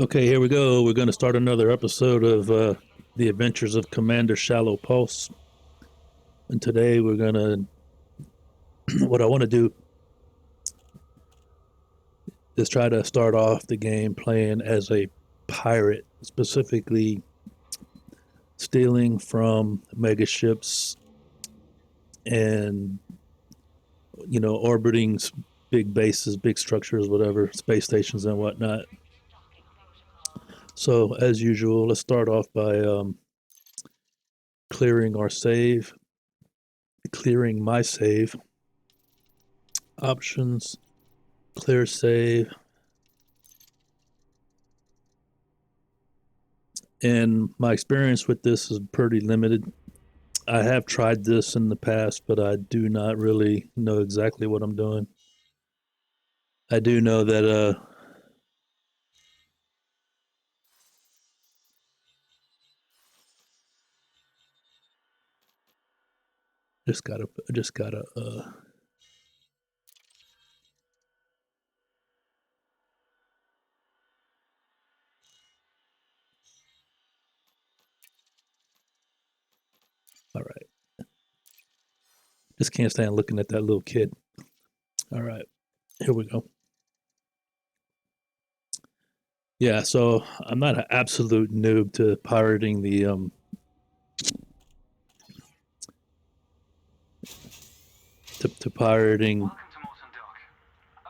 Okay, here we go. We're going to start another episode of the Adventures of Commander ShallowPulse. And today we're going to, what I want to do is try to start off the game playing as a pirate, specifically stealing from megaships and, orbiting big bases, big structures, whatever, space stations and whatnot. So, as usual, let's start off by clearing our save, clearing my save, options, clear save. And my experience with this is pretty limited. I have tried this in the past, but I do not really know exactly what I'm doing. I do know that just gotta all right. Just can't stand looking at that little kid. All right, here we go. Yeah, so I'm not an absolute noob to pirating to pirating.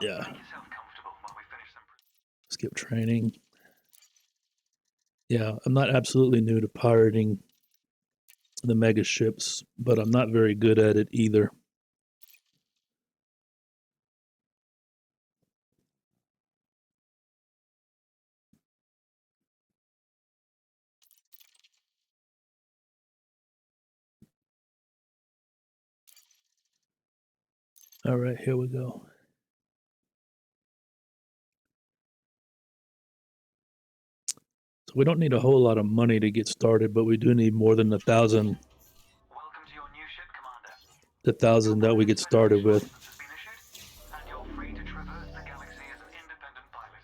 Yeah. Skip training. Yeah, I'm not absolutely new to pirating the mega ships, but I'm not very good at it either. All right, here we go. So we don't need a whole lot of money to get started, but we do need more than 1,000. Welcome to your new ship, Commander. The 1,000 that we get started with. And you're free to traverse the galaxy as an independent pilot.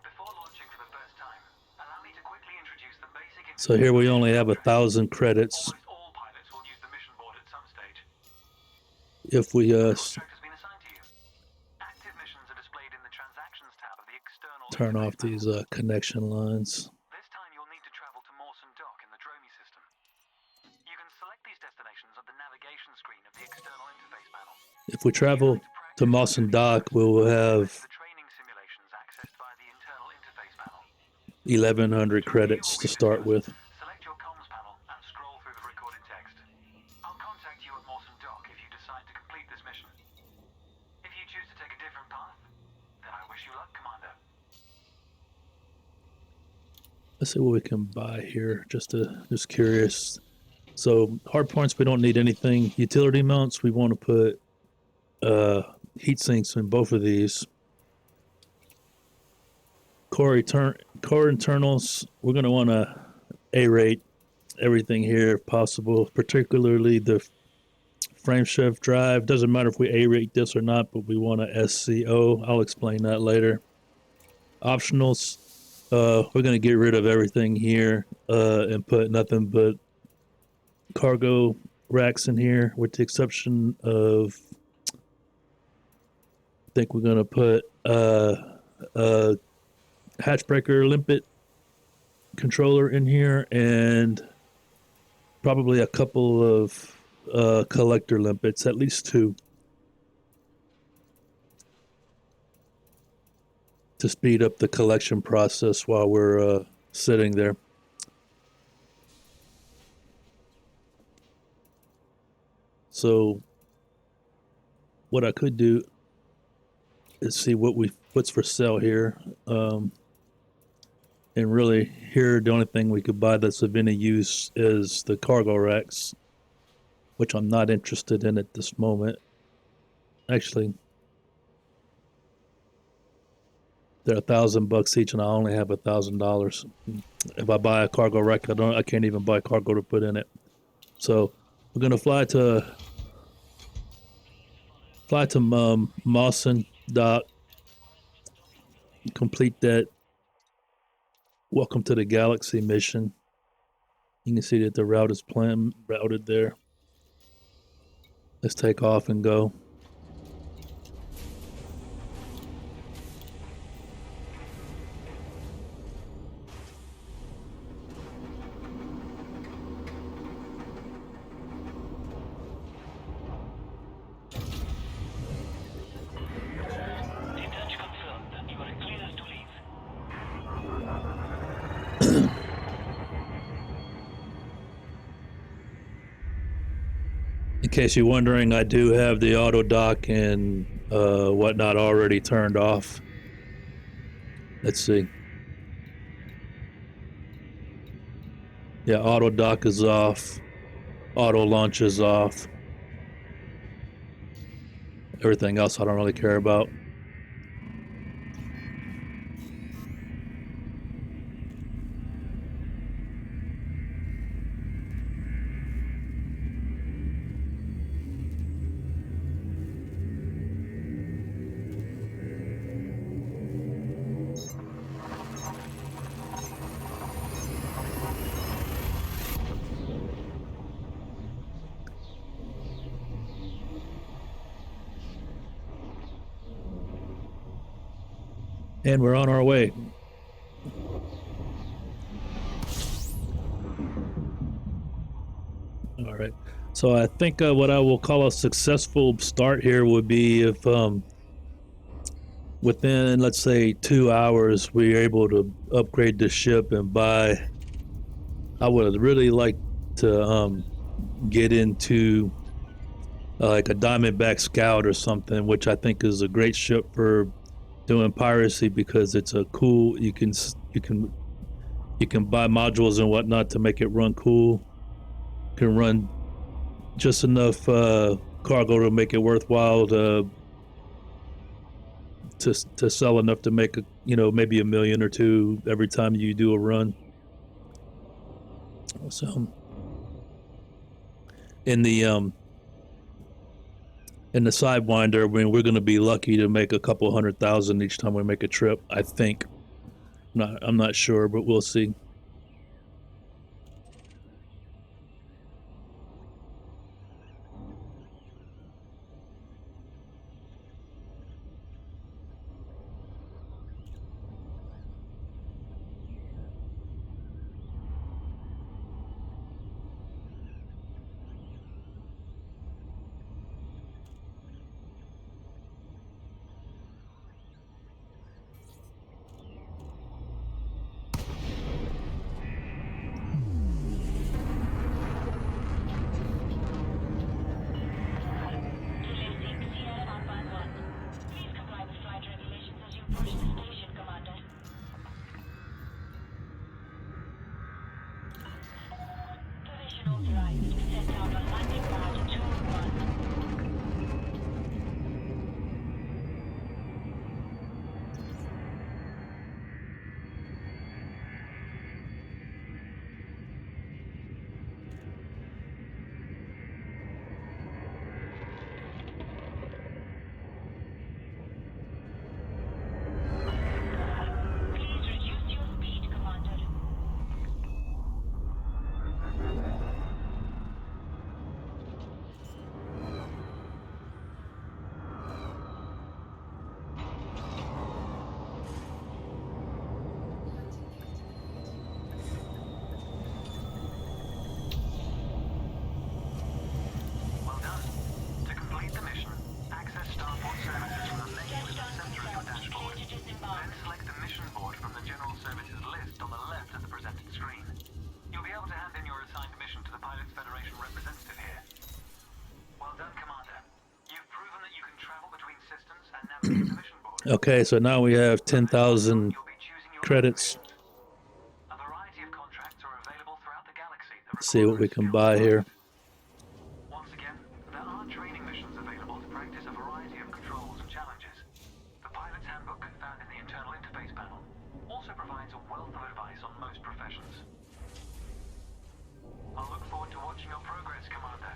Before launching for the first time, allow me to quickly introduce the basic. So here we only have 1,000 credits. Almost all pilots will use the mission board at some stage. If we Contract has been assigned to you. Active missions are displayed in the transactions tab of the external. turn off these connection lines. This time you'll need to travel to Mawson Dock in the Dromi system. You can select these destinations at the navigation screen of the external interface panel. If we travel to Mawson Dock, we will have The training simulations accessed via the internal interface panel. 1,100 credits to start with. Select your comms panel and scroll through the recorded text. I'll contact you at Mawson Dock if you decide to complete this mission. If you choose to take a different path, then I wish you luck, Commander. Let's see what we can buy here. Just curious. So hard points, we don't need anything. Utility mounts, we want to put heat sinks in both of these. Core internals, we're going to want to A-rate everything here if possible, particularly the frame shift drive. Doesn't matter if we A-rate this or not, but we want a SCO. I'll explain that later. Optionals, we're going to get rid of everything here and put nothing but cargo racks in here, with the exception of, I think we're going to put a hatchbreaker limpet controller in here and probably a couple of collector limpets, at least 2, to speed up the collection process while we're sitting there. So what I could do is see what's for sale here. And really, here the only thing we could buy that's of any use is the cargo racks, which I'm not interested in at this moment. Actually, they're $1,000 each, and I only have $1,000. If I buy a cargo rack, I can't even buy cargo to put in it. So we're gonna fly to Mawson Dock, complete that Welcome to the Galaxy mission. You can see that the route is routed there. Let's take off and go. Detach confirmed. You are clear to leave. In case you're wondering, I do have the auto dock and whatnot already turned off. Let's see. Yeah, auto dock is off. Auto launch is off. Everything else I don't really care about. And we're on our way. All right. So I think what I will call a successful start here would be if within, let's say, 2 hours, we're able to upgrade the ship and buy. I would really like to get into like a Diamondback Scout or something, which I think is a great ship for doing piracy because it's a cool. You can buy modules and whatnot to make it run cool. Can run just enough cargo to make it worthwhile to sell enough to make maybe $1 million or $2 million every time you do a run. So in the sidewinder, I mean, we're going to be lucky to make a couple 100,000 each time we make a trip. I think. I'm not sure, but we'll see. Okay, so now we have 10,000 credits. Let's see what we can buy here. Once again, there are training missions available to practice a variety of controls and challenges. The pilot's handbook, found in the internal interface panel, also provides a wealth of advice on most professions. I'll look forward to watching your progress, Commander.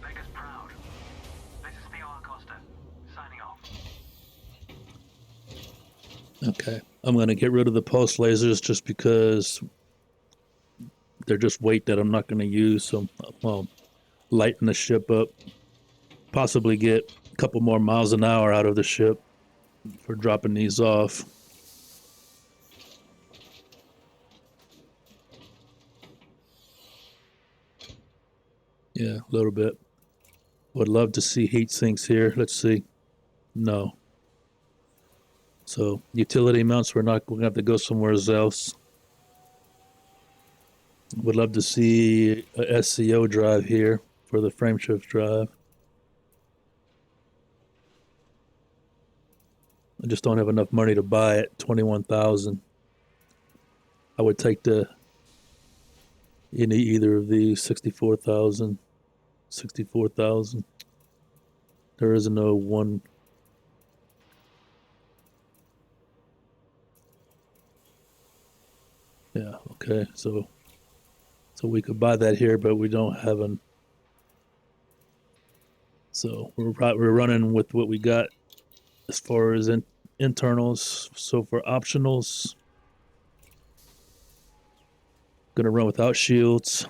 Make us proud. This is Theo Acosta, signing off. Okay, I'm gonna get rid of the pulse lasers just because they're just weight that I'm not gonna use. So, well, lighten the ship up, possibly get a couple more miles an hour out of the ship for dropping these off. Yeah, a little bit. Would love to see heat sinks here. Let's see. No. So utility mounts, we're gonna have to go somewhere else. Would love to see a SCO drive here for the frame shift drive. I just don't have enough money to buy it. 21,000. I would take either of these. 64,000, 64,000. There is no one. Yeah. Okay. So we could buy that here, but we don't have an. So we're running with what we got as far as internals. So for optionals, gonna run without shields.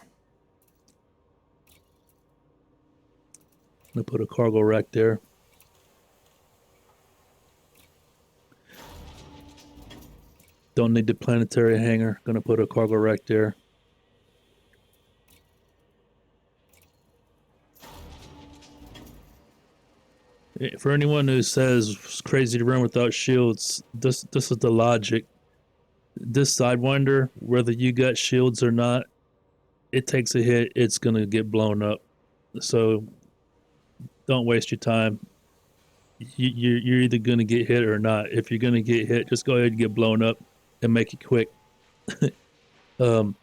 Gonna put a cargo rack there. Don't need the planetary hangar. Gonna put a cargo rack there. For anyone who says it's crazy to run without shields, this is the logic. This sidewinder, whether you got shields or not, it takes a hit, it's gonna get blown up. So don't waste your time. You're either gonna get hit or not. If you're gonna get hit, just go ahead and get blown up and make it quick. um,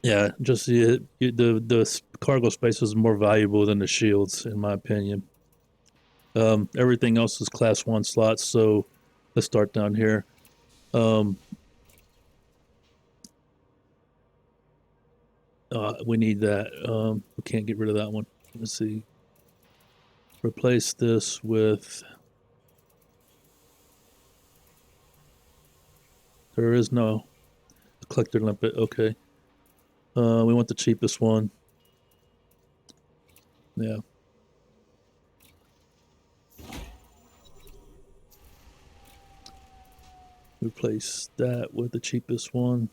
yeah, just the cargo space is more valuable than the shields, in my opinion. Everything else is class 1 slots, so let's start down here. We need that. We can't get rid of that one. Let's see. Replace this with. There is no collector limpet. Okay. We want the cheapest one. Yeah. Replace that with the cheapest one.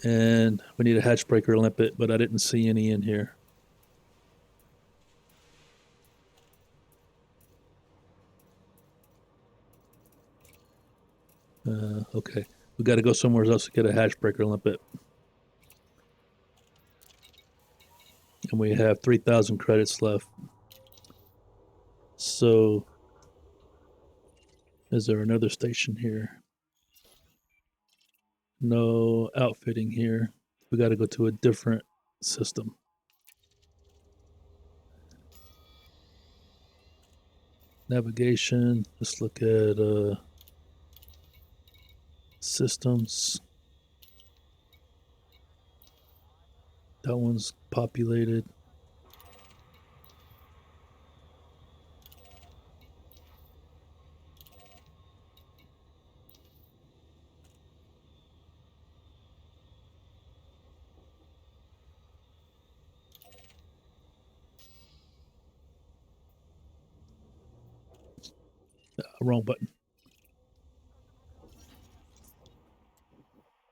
And we need a hatch breaker limpet, but I didn't see any in here. Okay. We got to go somewhere else to get a hatch breaker limpet. And we have 3,000 credits left. So, is there another station here? No outfitting here. We got to go to a different system. Navigation. Let's look at systems. That one's populated. Wrong button.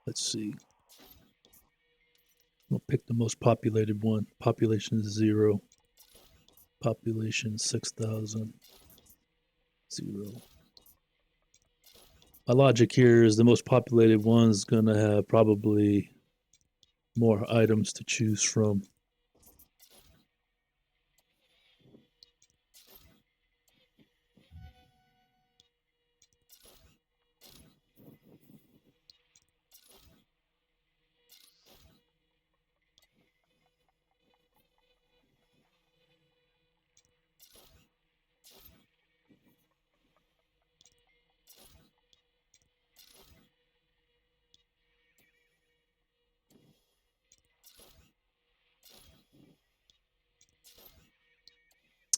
Let's see. We'll pick the most populated one. Population 0. Population 6,000. 0. My logic here is the most populated one's going to have probably more items to choose from.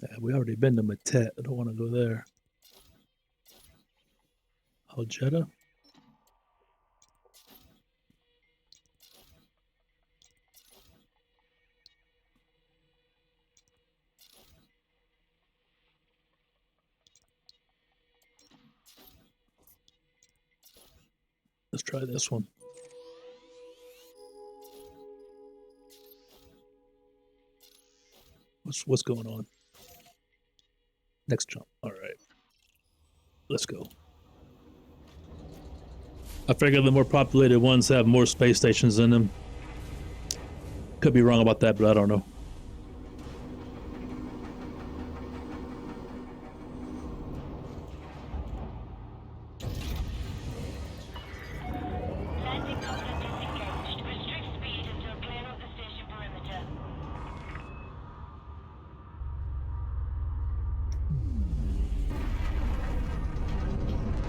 Yeah, we already been to Matet. I don't want to go there. Algeta? Let's try this one. What's going on? Next jump. All right. Let's go. I figure the more populated ones have more space stations in them. Could be wrong about that, but I don't know. Landing coupler disengaged. Restrict speed until clear of the station perimeter.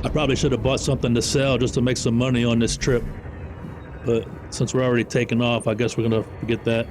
I probably should have bought something to sell just to make some money on this trip. But since we're already taking off, I guess we're going to forget that.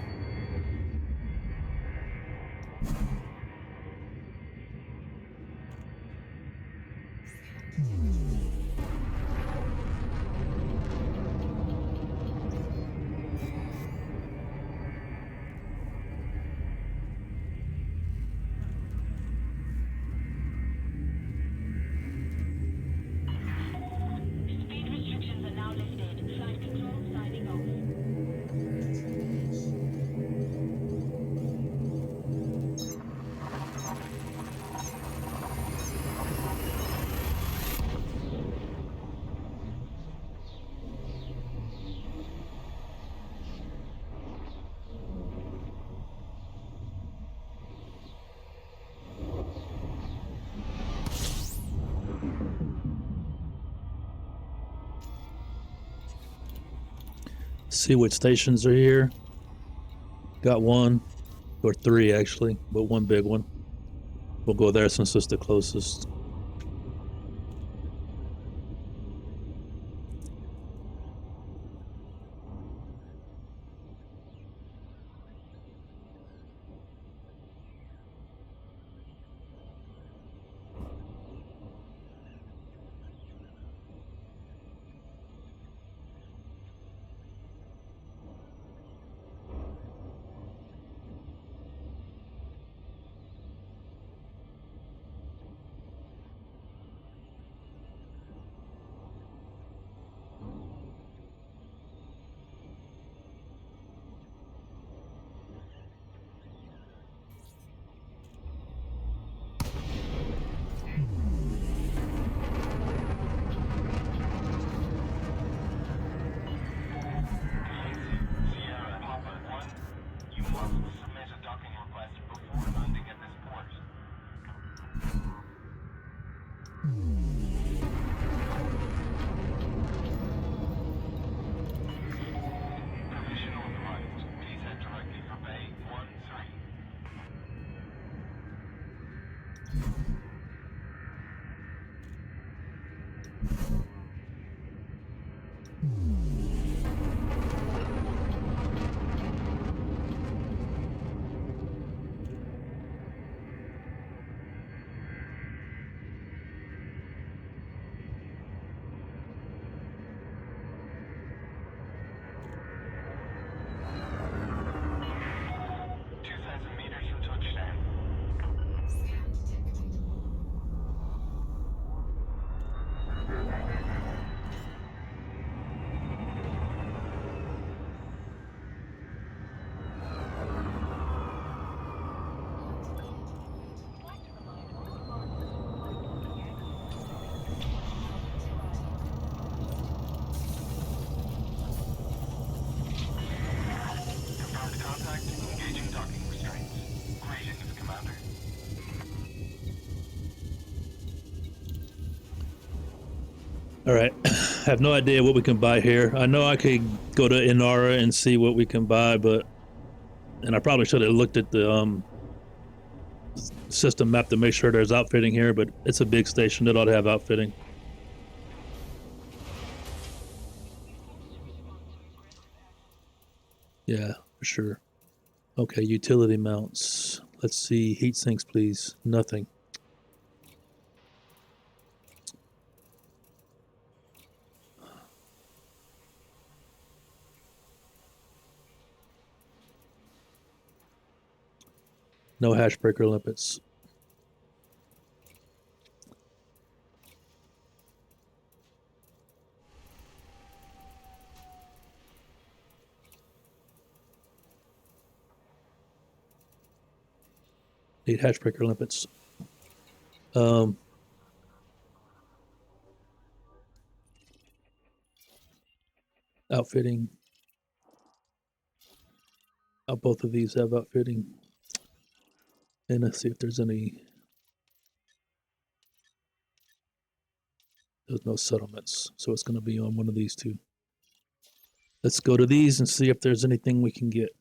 Speed restrictions are now lifted. Flight control signing off. See what stations are here. Got one, or three actually, but one big one. We'll go there since it's the closest. Sierra Papa 1, you must submit a docking request before landing at this port. Permission authorized. Please head directly for Bay 13. Meters from touchdown. Confirmed contact, engaging docking restraints. Greetings, Commander. All right. I have no idea what we can buy here. I know I could go to Inara and see what we can buy, and I probably should have looked at the system map to make sure there's outfitting here, but it's a big station. It ought to have outfitting. Yeah, for sure. Okay, utility mounts. Let's see, heat sinks, please. Nothing. No hash breaker limpets. Need hash breaker limpets. Outfitting. Both of these have outfitting. And let's see if there's any. There's no settlements, so it's going to be on one of these two. Let's go to these and see if there's anything we can get.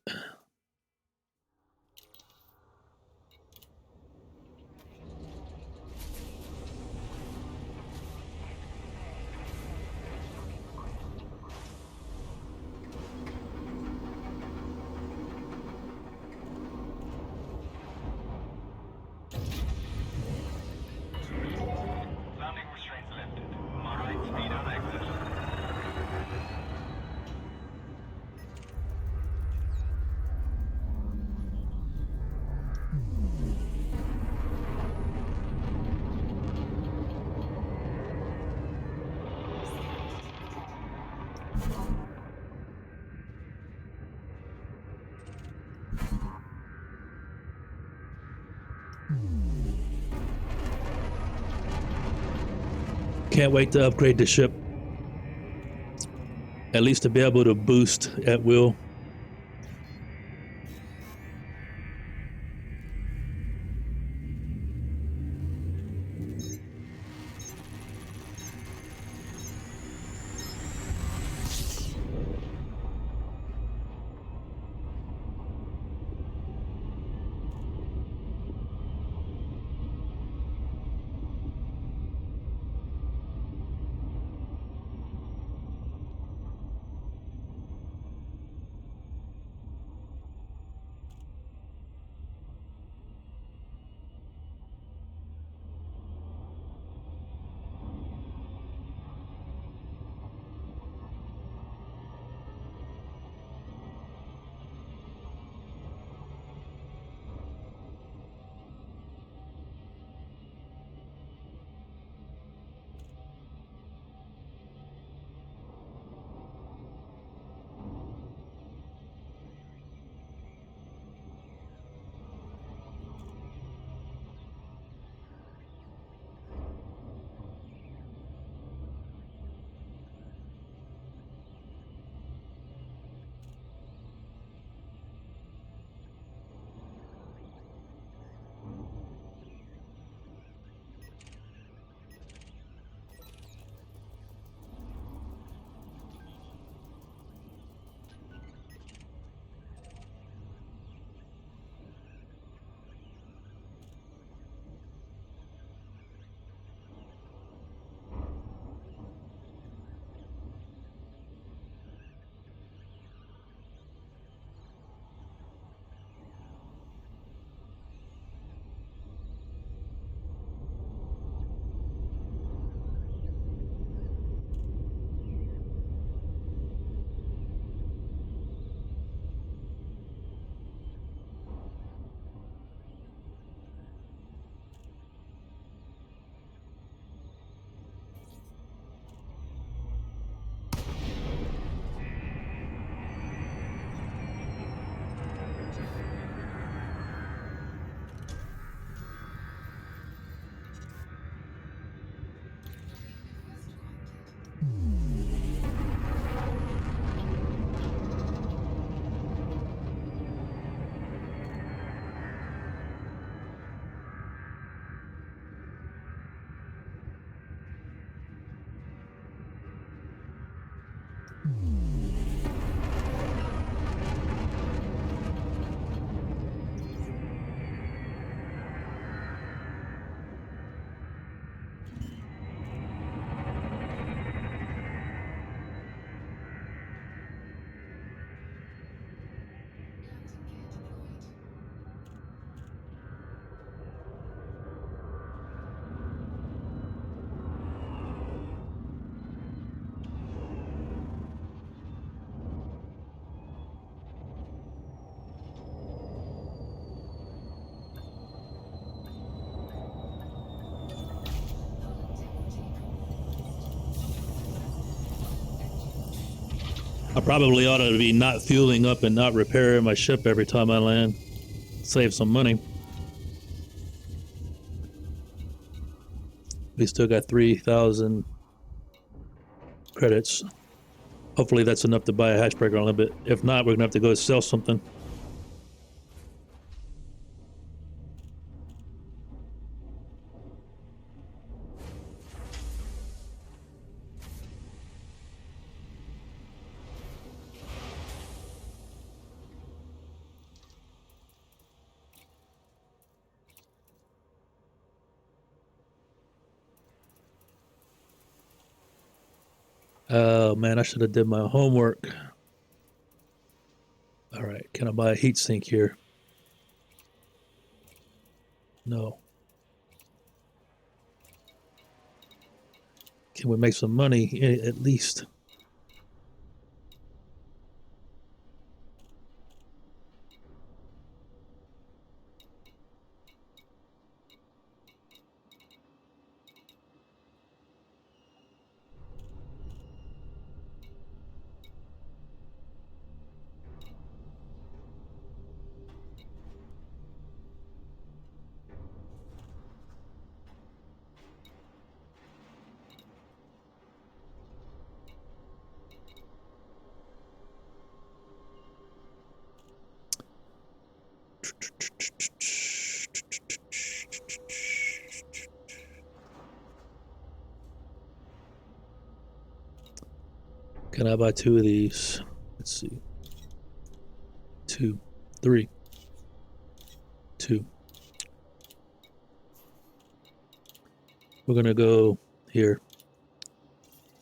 Landing restraints lifted. Moderate speed on exit. Can't wait to upgrade the ship. At least to be able to boost at will. I probably ought to be not fueling up and not repairing my ship every time I land. Save some money. We still got 3,000 credits. Hopefully that's enough to buy a hatchbreaker on a bit. If not, we're gonna have to go sell something. Oh man, I should have did my homework. All right, can I buy a heat sink here? No. Can we make some money at least? Can I buy 2 of these? Let's see. 2, 3, 2. We're gonna go here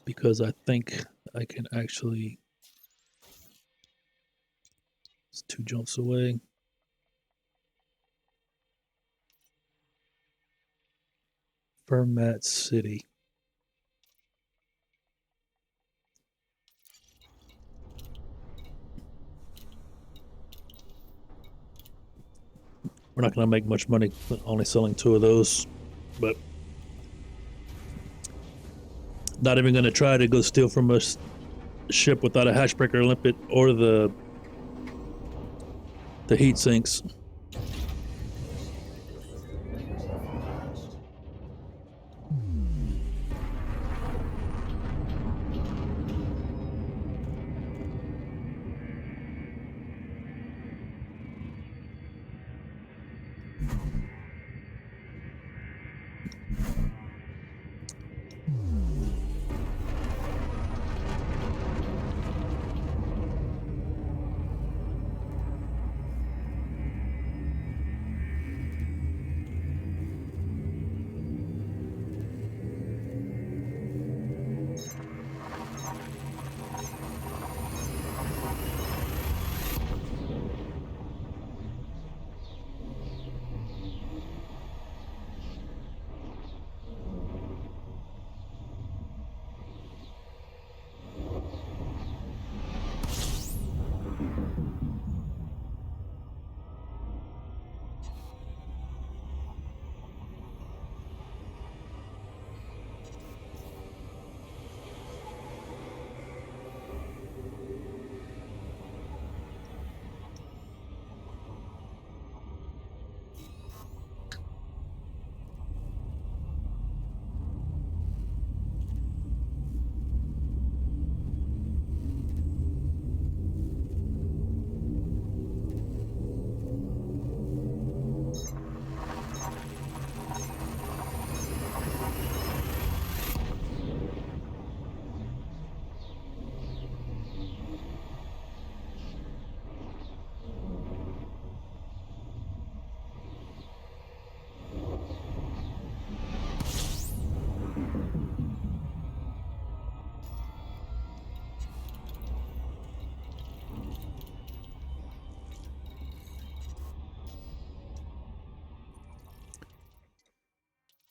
because I think I can actually. It's 2 jumps away. Fermat City. We're not going to make much money only selling 2 of those, but not even going to try to go steal from a ship without a hatchbreaker limpet or the heat sinks.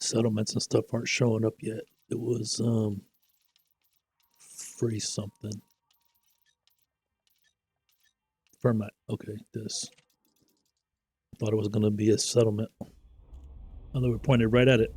Settlements and stuff aren't showing up yet. It was free something. Fermat. Okay, this. Thought it was going to be a settlement. Oh, they were pointed right at it.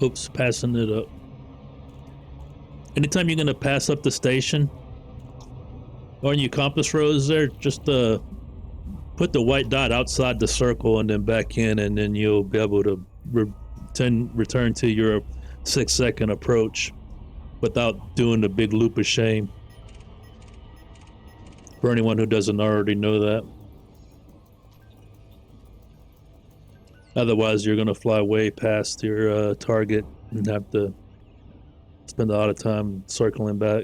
Oops, passing it up. Anytime you're gonna pass up the station on your compass rose there, just put the white dot outside the circle and then back in, and then you'll be able to return to your 6-second approach without doing the big loop of shame. For anyone who doesn't already know that. Otherwise, you're going to fly way past your target and have to spend a lot of time circling back.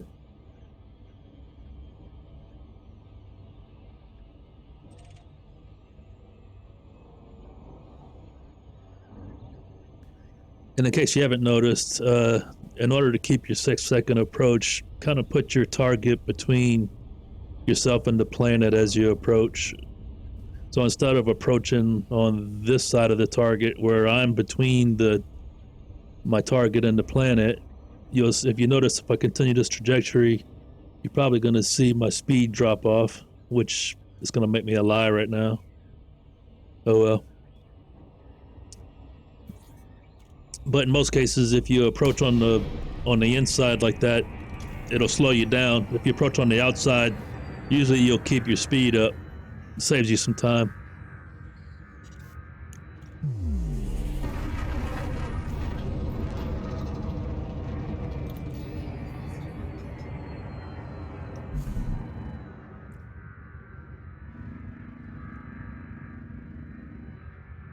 And in case you haven't noticed, in order to keep your 6-second approach, kind of put your target between yourself and the planet as you approach. So instead of approaching on this side of the target where I'm between my target and the planet, if you notice, if I continue this trajectory, you're probably going to see my speed drop off, which is going to make me a lie right now. Oh well. But in most cases, if you approach on the inside like that, it'll slow you down. If you approach on the outside, usually you'll keep your speed up. It saves you some time.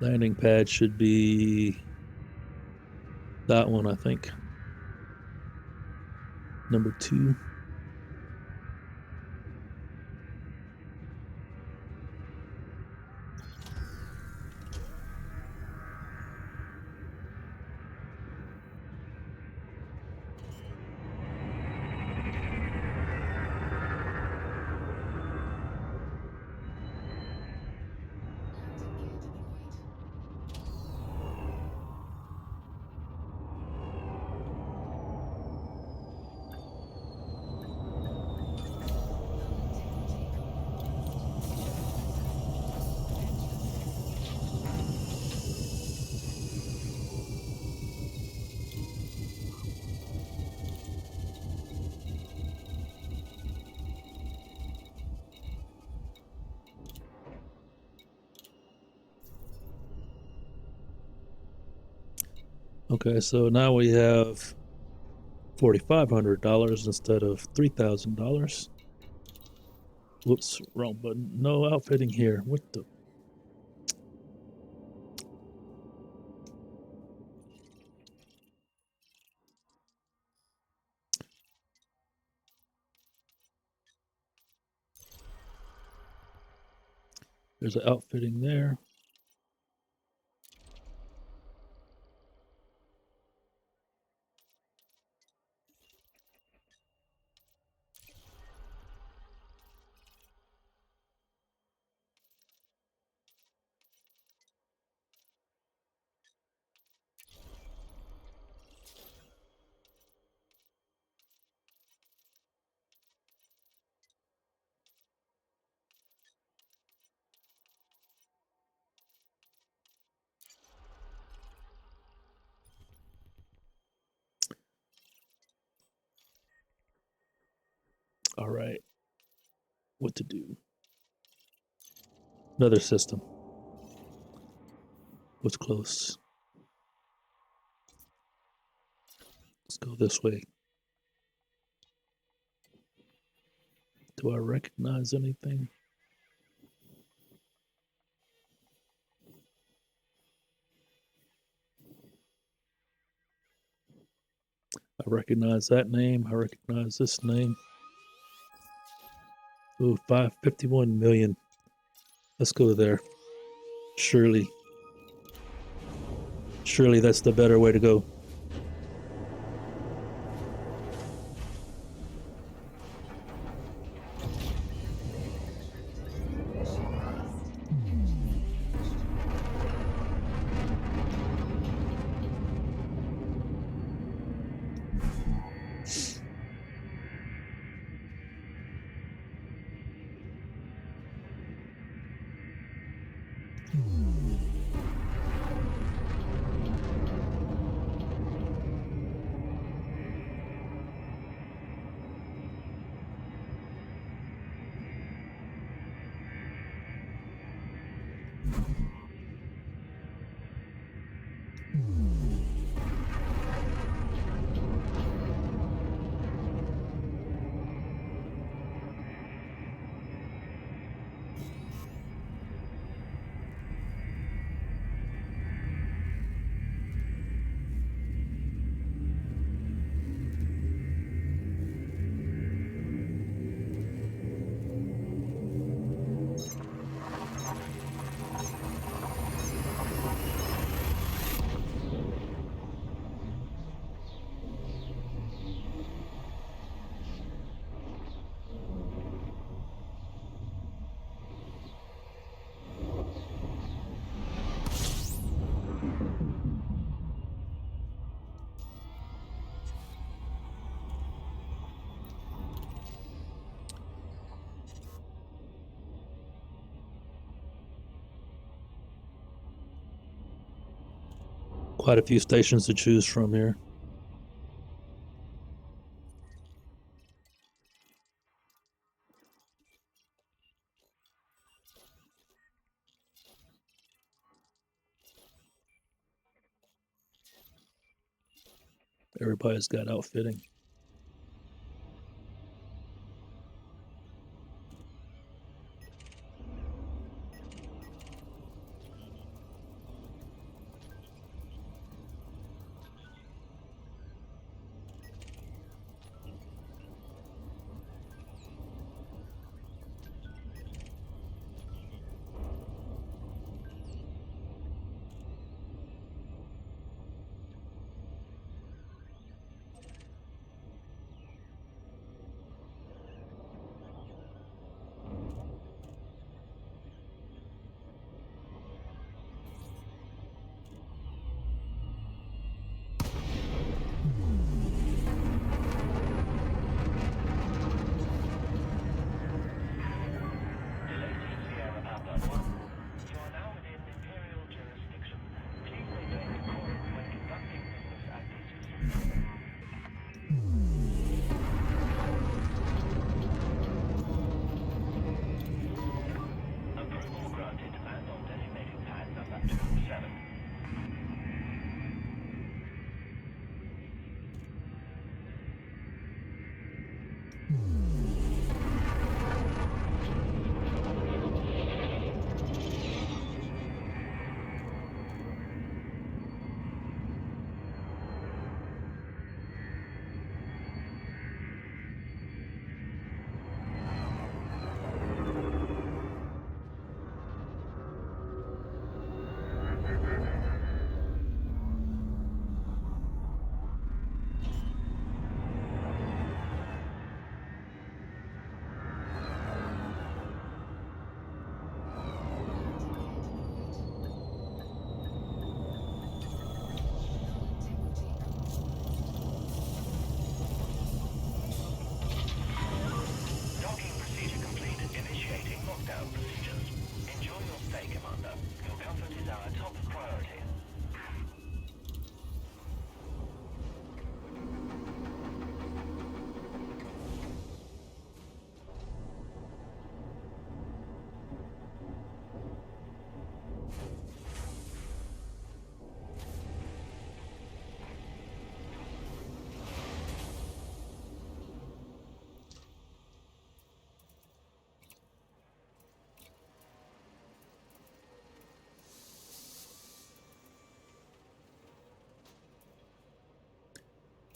Landing pad should be that one, I think. Number 2. Okay, so now we have $4,500 instead of $3,000. Whoops, wrong button. No outfitting here. What the? There's an outfitting there. All right. What to do? Another system. What's close? Let's go this way. Do I recognize anything? I recognize that name. I recognize this name. Ooh, 551 million. Let's go there. Surely that's the better way to go. Quite a few stations to choose from here. Everybody's got outfitting.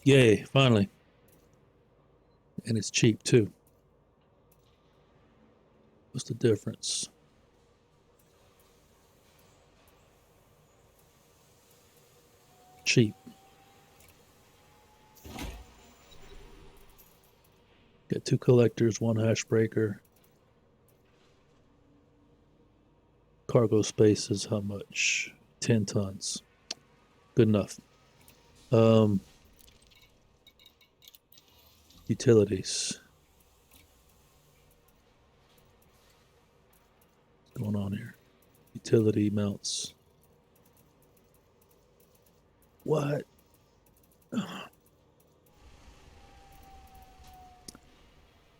Yay, finally. And it's cheap too. What's the difference? Cheap. Got 2 collectors, 1 hash breaker. Cargo space is how much? 10 tons. Good enough. Utilities. What's going on here? Utility mounts. What?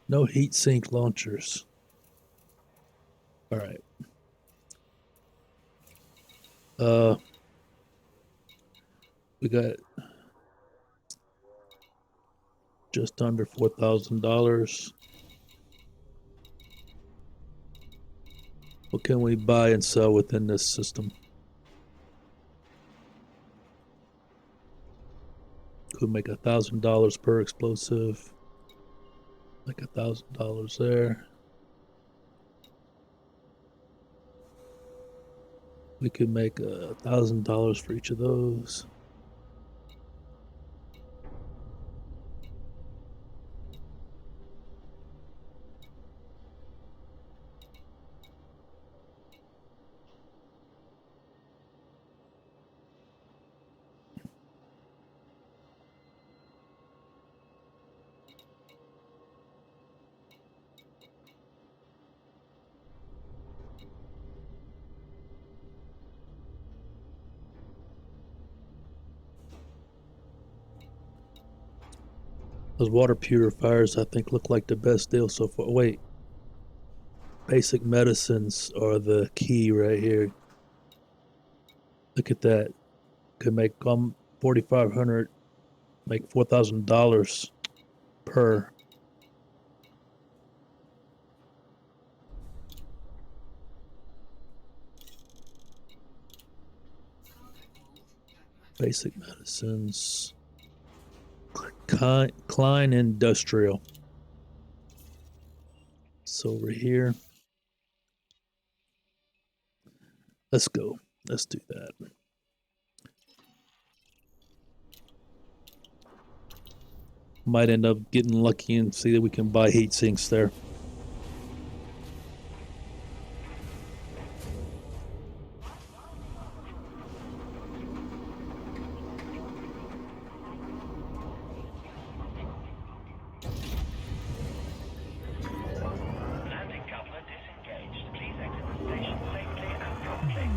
No heat sink launchers. All right. Uh, we got just under $4,000. What can we buy and sell within this system? Could make $1,000 per explosive. Like $1,000 there. We could make $1,000 for each of those. Those water purifiers, I think, look like the best deal so far. Wait, basic medicines are the key right here. Look at that. Could make 4,500, make $4,000 per. Basic medicines. Klein Industrial. It's over here. Let's go. Let's do that. Might end up getting lucky and see that we can buy heat sinks there. Landing coupler disengaged. Please exit the station safely and promptly.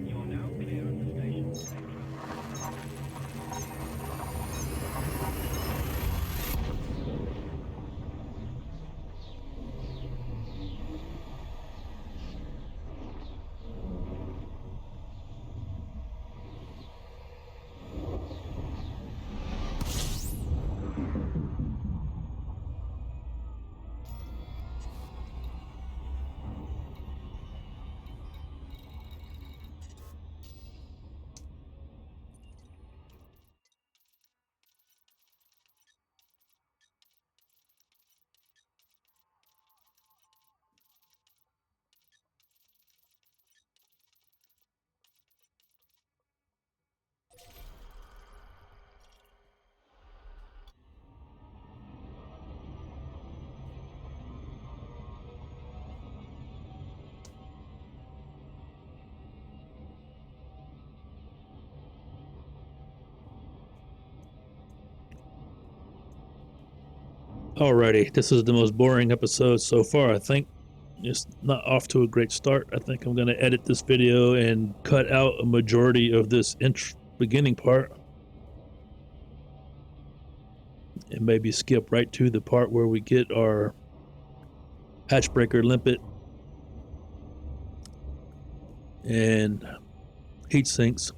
You are now clear of the station. Alrighty, this is the most boring episode so far, I think. It's not off to a great start. I think I'm going to edit this video and cut out a majority of this beginning part. And maybe skip right to the part where we get our hatchbreaker limpet and heat sinks.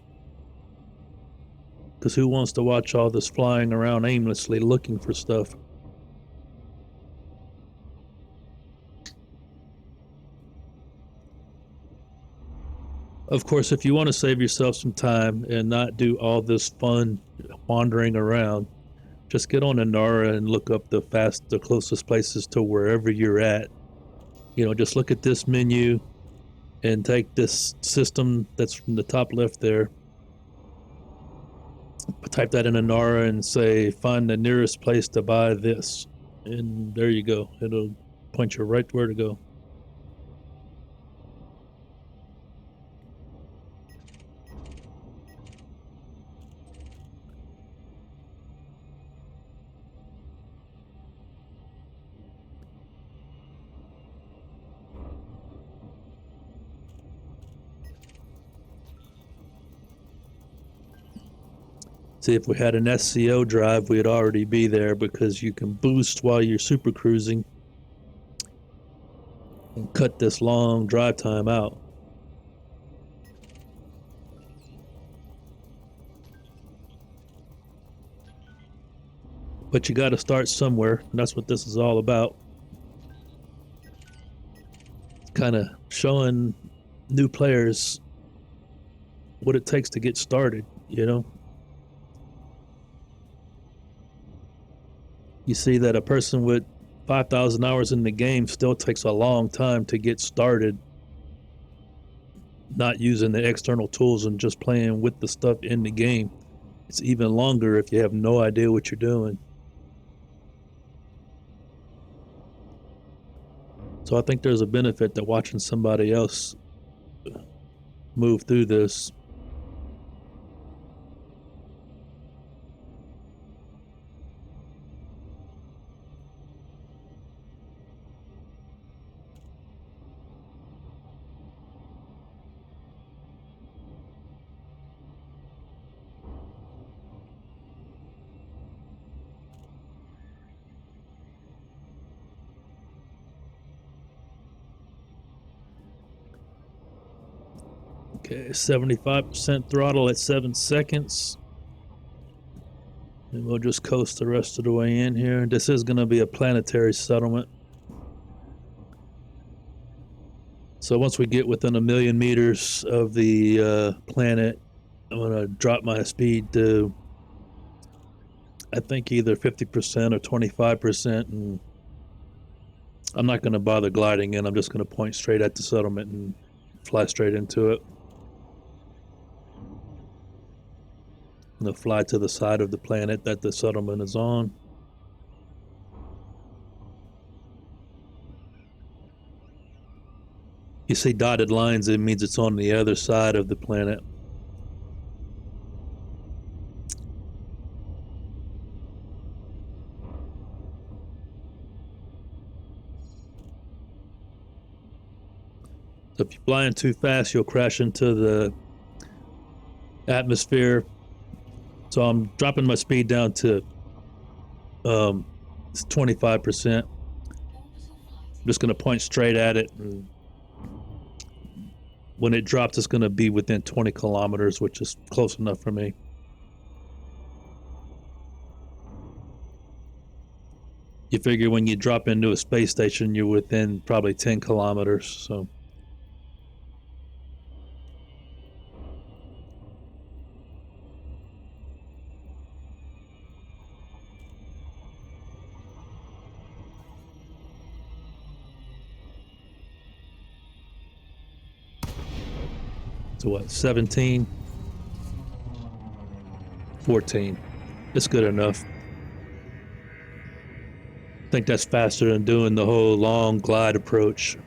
Because who wants to watch all this flying around aimlessly looking for stuff? Of course, if you want to save yourself some time and not do all this fun wandering around, just get on Inara and look up the closest places to wherever you're at. You know, just look at this menu and take this system that's from the top left there type that in Anara and say, find the nearest place to buy this. And there you go. It'll point you right where to go. See, if we had an SCO drive, we'd already be there because you can boost while you're super cruising and cut this long drive time out. But you got to start somewhere, and that's what this is all about. Kind of showing new players what it takes to get started, you know? You see that a person with 5,000 hours in the game still takes a long time to get started, not using the external tools and just playing with the stuff in the game. It's even longer if you have no idea what you're doing. So I think there's a benefit to watching somebody else move through this. Okay, 75% throttle at 7 seconds. And we'll just coast the rest of the way in here. This is going to be a planetary settlement. So once we get within 1,000,000 meters of the planet, I'm going to drop my speed to, I think, either 50% or 25%. And I'm not going to bother gliding in. I'm just going to point straight at the settlement and fly straight into it. I'm going to fly to the side of the planet that the settlement is on. You see dotted lines, it means it's on the other side of the planet. So if you're flying too fast, you'll crash into the atmosphere. So I'm dropping my speed down to 25%. I'm just going to point straight at it. And when it drops, it's going to be within 20 kilometers, which is close enough for me. You figure when you drop into a space station, you're within probably 10 kilometers. So what, 17, 14. It's good enough. I think that's faster than doing the whole long glide approach.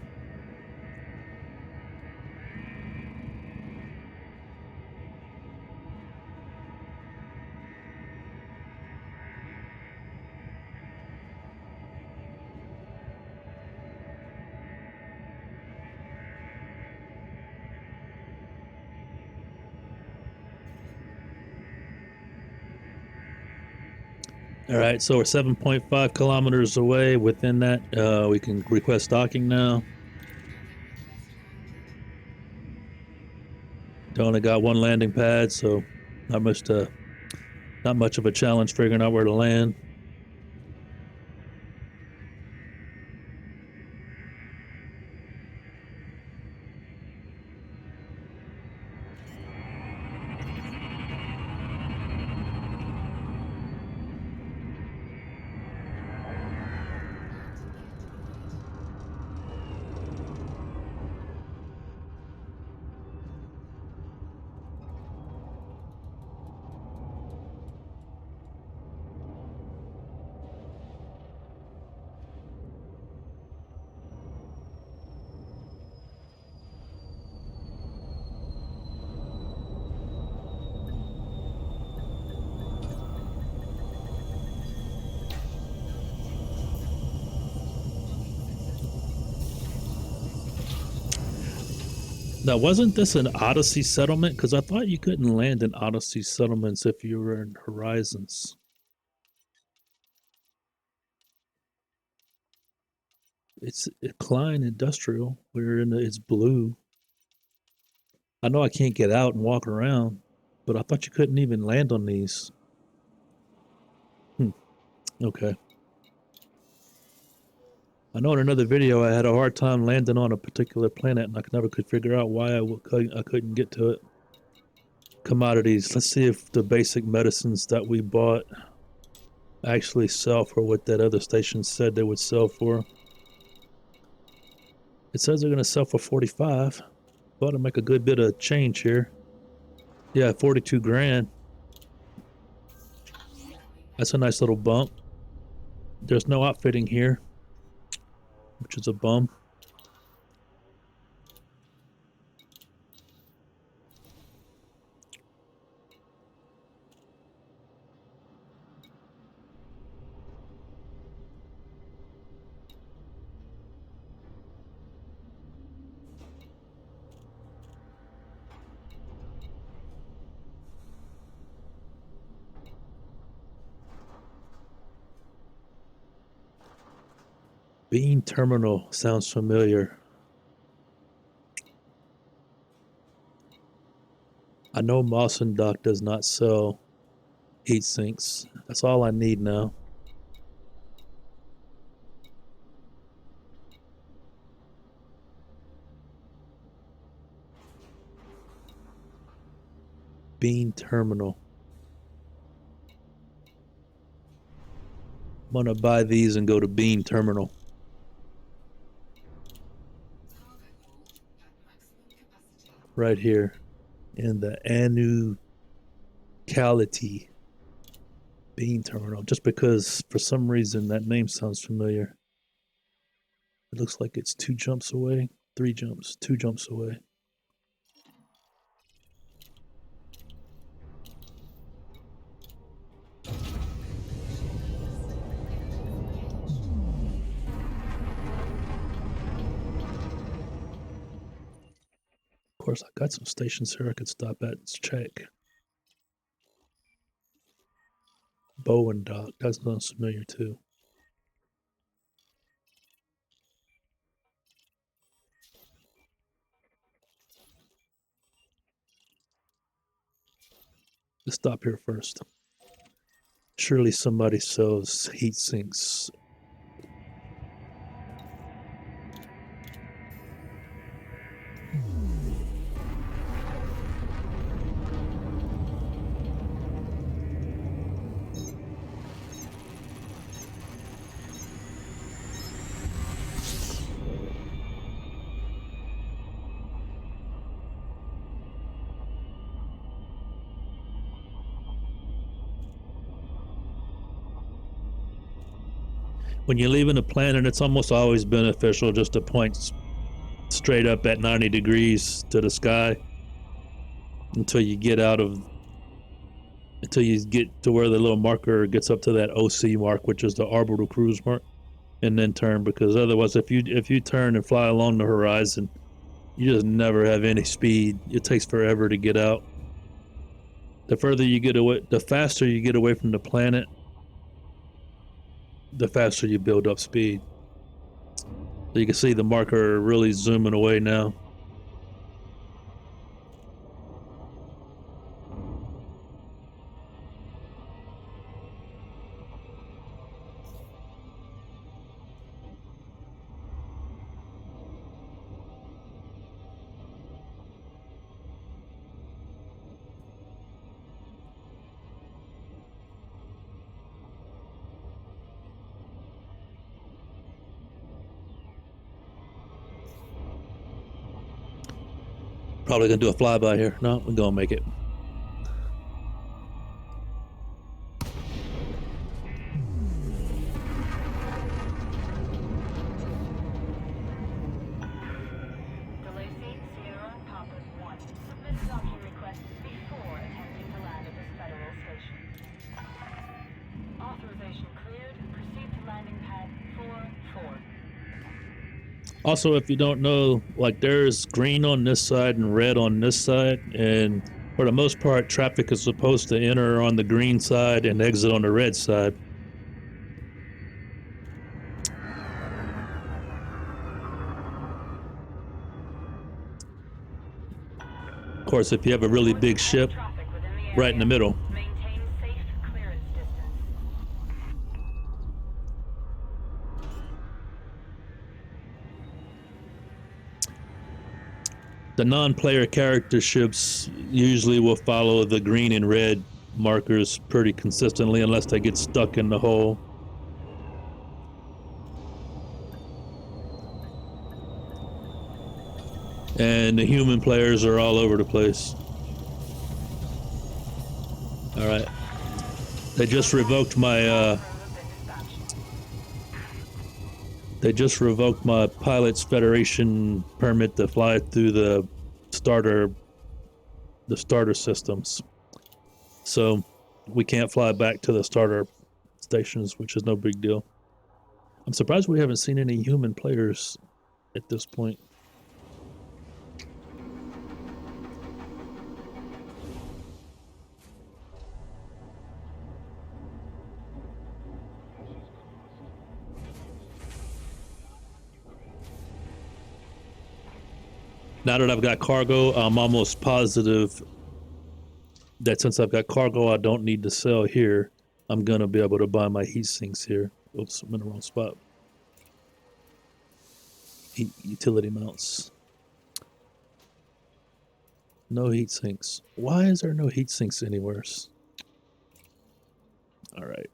All right, so we're 7.5 kilometers away. Within that, we can request docking now. Only got one landing pad, so not much of a challenge figuring out where to land. Now, wasn't this an Odyssey settlement? Because I thought you couldn't land in Odyssey settlements if you were in Horizons. It's Klein Industrial. We're in it's blue. I know I can't get out and walk around, but I thought you couldn't even land on these. Okay. I know in another video I had a hard time landing on a particular planet, and I never could figure out why I couldn't get to it. Commodities. Let's see if the basic medicines that we bought actually sell for what that other station said they would sell for. It says they're going to sell for 45. Ought to make a good bit of change here. Yeah, 42 grand. That's a nice little bump. There's no outfitting here, which is a bum. Bean Terminal sounds familiar. I know Mawson Dock does not sell heat sinks. That's all I need now. Bean Terminal. I'm gonna buy these and go to Bean Terminal. Right here in the Anucality Bean Terminal. Just because for some reason that name sounds familiar. It looks like it's 2 jumps away, 3 jumps, 2 jumps away. Of course, I got some stations here I could stop at and check. Bowen Dock, that sounds familiar too. Let's stop here first. Surely somebody sells heat sinks. When you're leaving a planet, it's almost always beneficial just to point straight up at 90 degrees to the sky until you get to where the little marker gets up to that OC mark, which is the orbital cruise mark, and then turn, because otherwise if you turn and fly along the horizon, you just never have any speed. It takes forever to get out. The further you get away, the faster you get away from the planet, the faster you build up speed. So you can see the marker really zooming away now. Probably gonna do a flyby here. No, we're gonna make it. Delay seat Sierra Papa 1. Submit a docking request before attempting to land at this federal station. Authorization cleared. Proceed to landing pad 4-4. Also, if you don't know, like there's green on this side and red on this side, and for the most part, traffic is supposed to enter on the green side and exit on the red side. Of course, if you have a really big ship, Traffic within the right in the area. middle. Maintain safe clearance distance. The non-player character ships usually will follow the green and red markers pretty consistently unless they get stuck in the hole. And the human players are all over the place. All right. They just revoked my Pilots Federation permit to fly through the starter systems. So we can't fly back to the starter stations, which is no big deal. I'm surprised we haven't seen any human players at this point. Now that I've got cargo, I'm almost positive that since I've got cargo, I don't need to sell here. I'm going to be able to buy my heat sinks here. Oops, I'm in the wrong spot. Utility mounts. No heat sinks. Why is there no heat sinks anywhere? All right.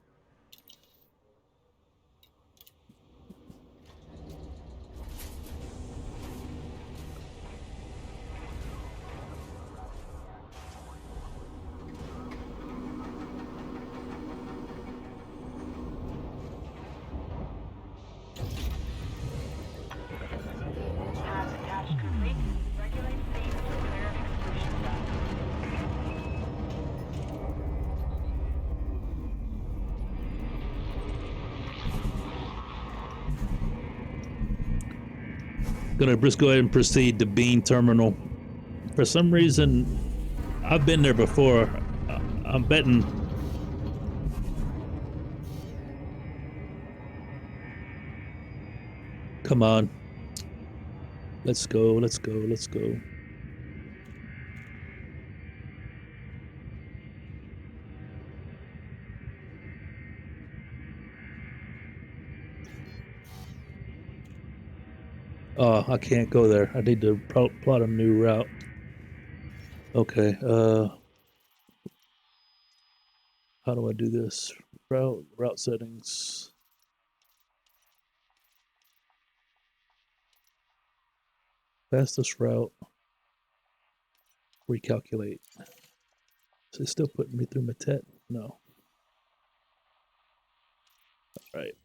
Path attached complete. Regulate speed to clear exclusion zone. Gonna just go ahead and proceed to Bean Terminal. For some reason, I've been there before. I'm betting. Come on. Let's go, let's go, let's go. Oh, I can't go there. I need to plot a new route. Okay, how do I do this? Route settings. Fastest route. Recalculate. Is it still putting me through Matet? No. All right.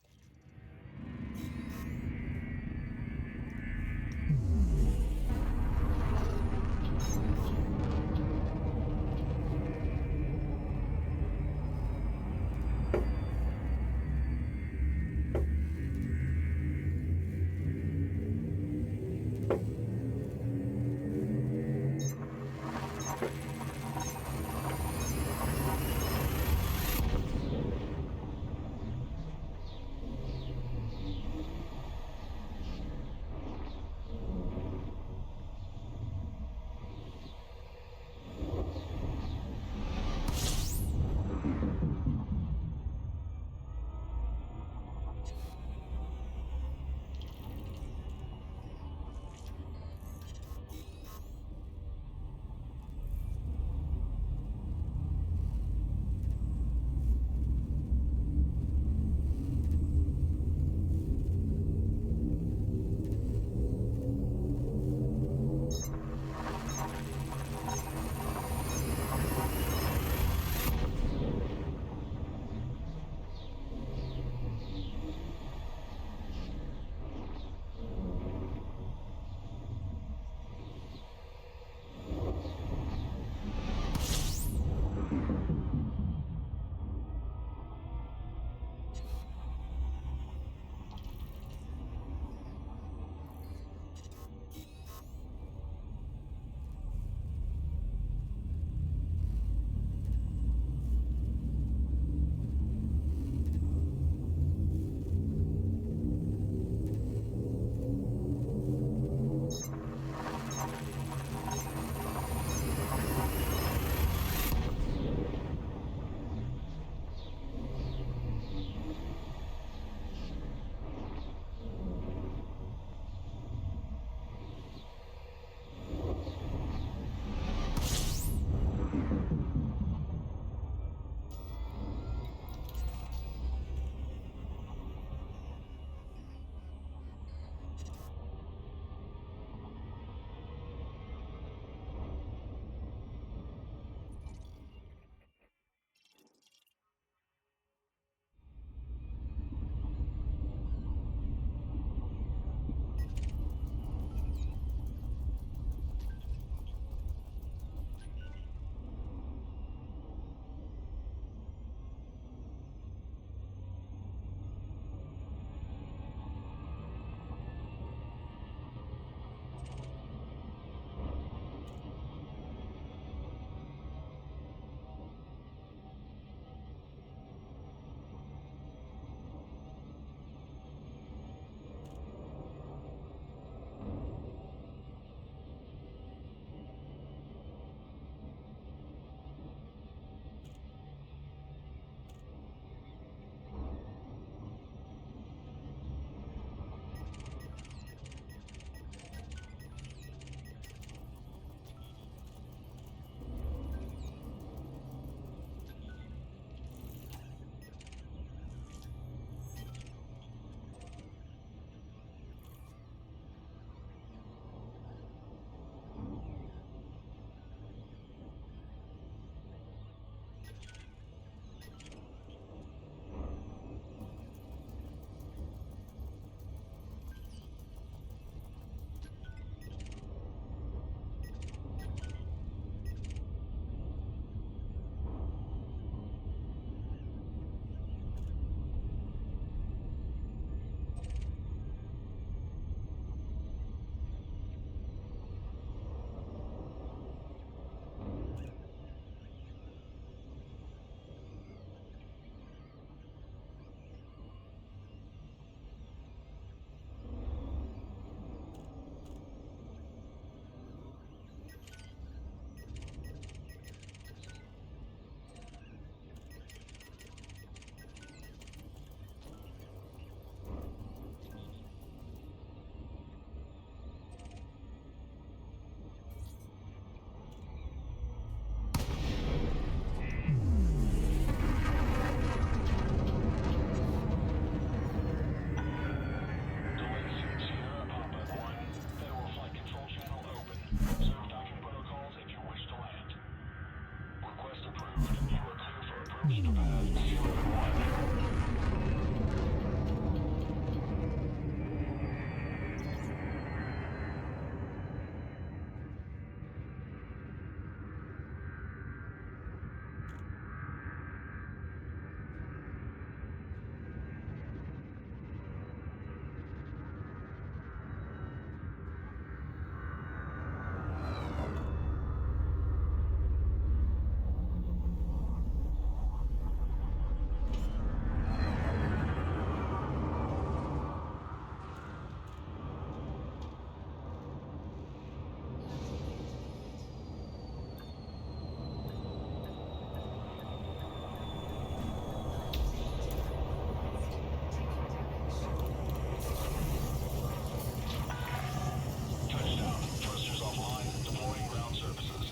Touchdown. Thrusters offline. Deploying ground services.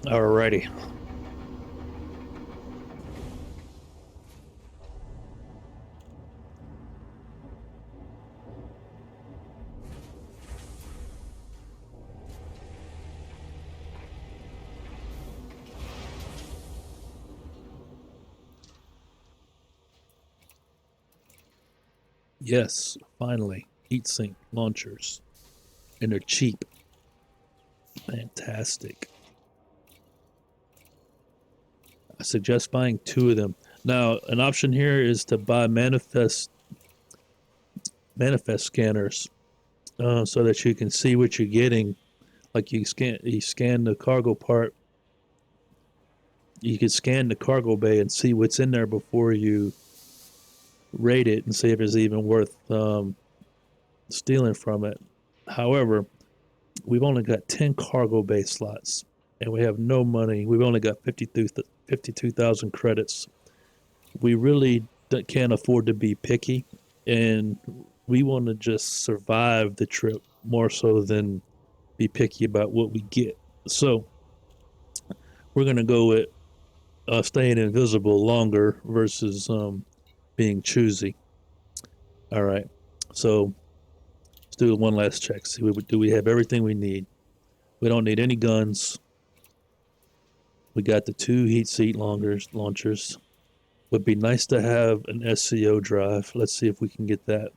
Alrighty. Yes, finally, heatsink launchers. And they're cheap. Fantastic. I suggest buying 2 of them. Now, an option here is to buy manifest scanners, so that you can see what you're getting. Like you scan the cargo part. You can scan the cargo bay and see what's in there before you rate it and see if it's even worth stealing from it. However, we've only got 10 cargo bay slots and we have no money. We've only got 52,000 credits. We really can't afford to be picky, and we want to just survive the trip more so than be picky about what we get. So we're going to go with staying invisible longer versus being choosy. All right. So let's do one last check. See, do we have everything we need? We don't need any guns. We got the 2 heat seat launchers. Would be nice to have an SCO drive. Let's see if we can get that.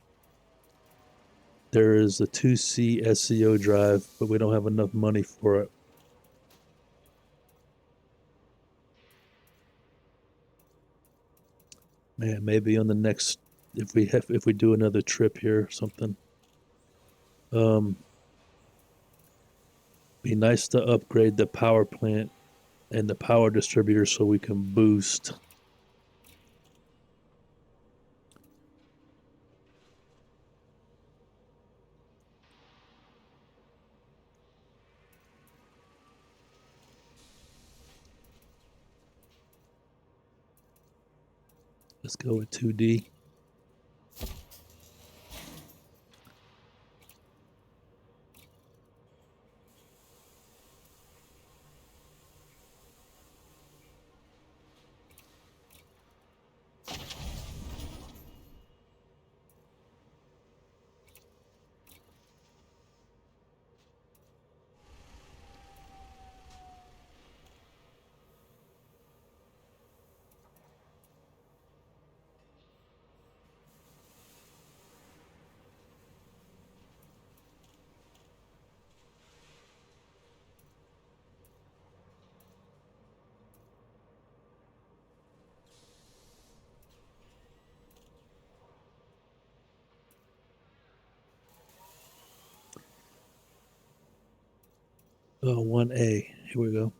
There is a 2C SCO drive, but we don't have enough money for it. Man, maybe on the next, if we do another trip here or something. Be nice to upgrade the power plant and the power distributor so we can boost. Let's go with 2D. Oh, 1A. Here we go.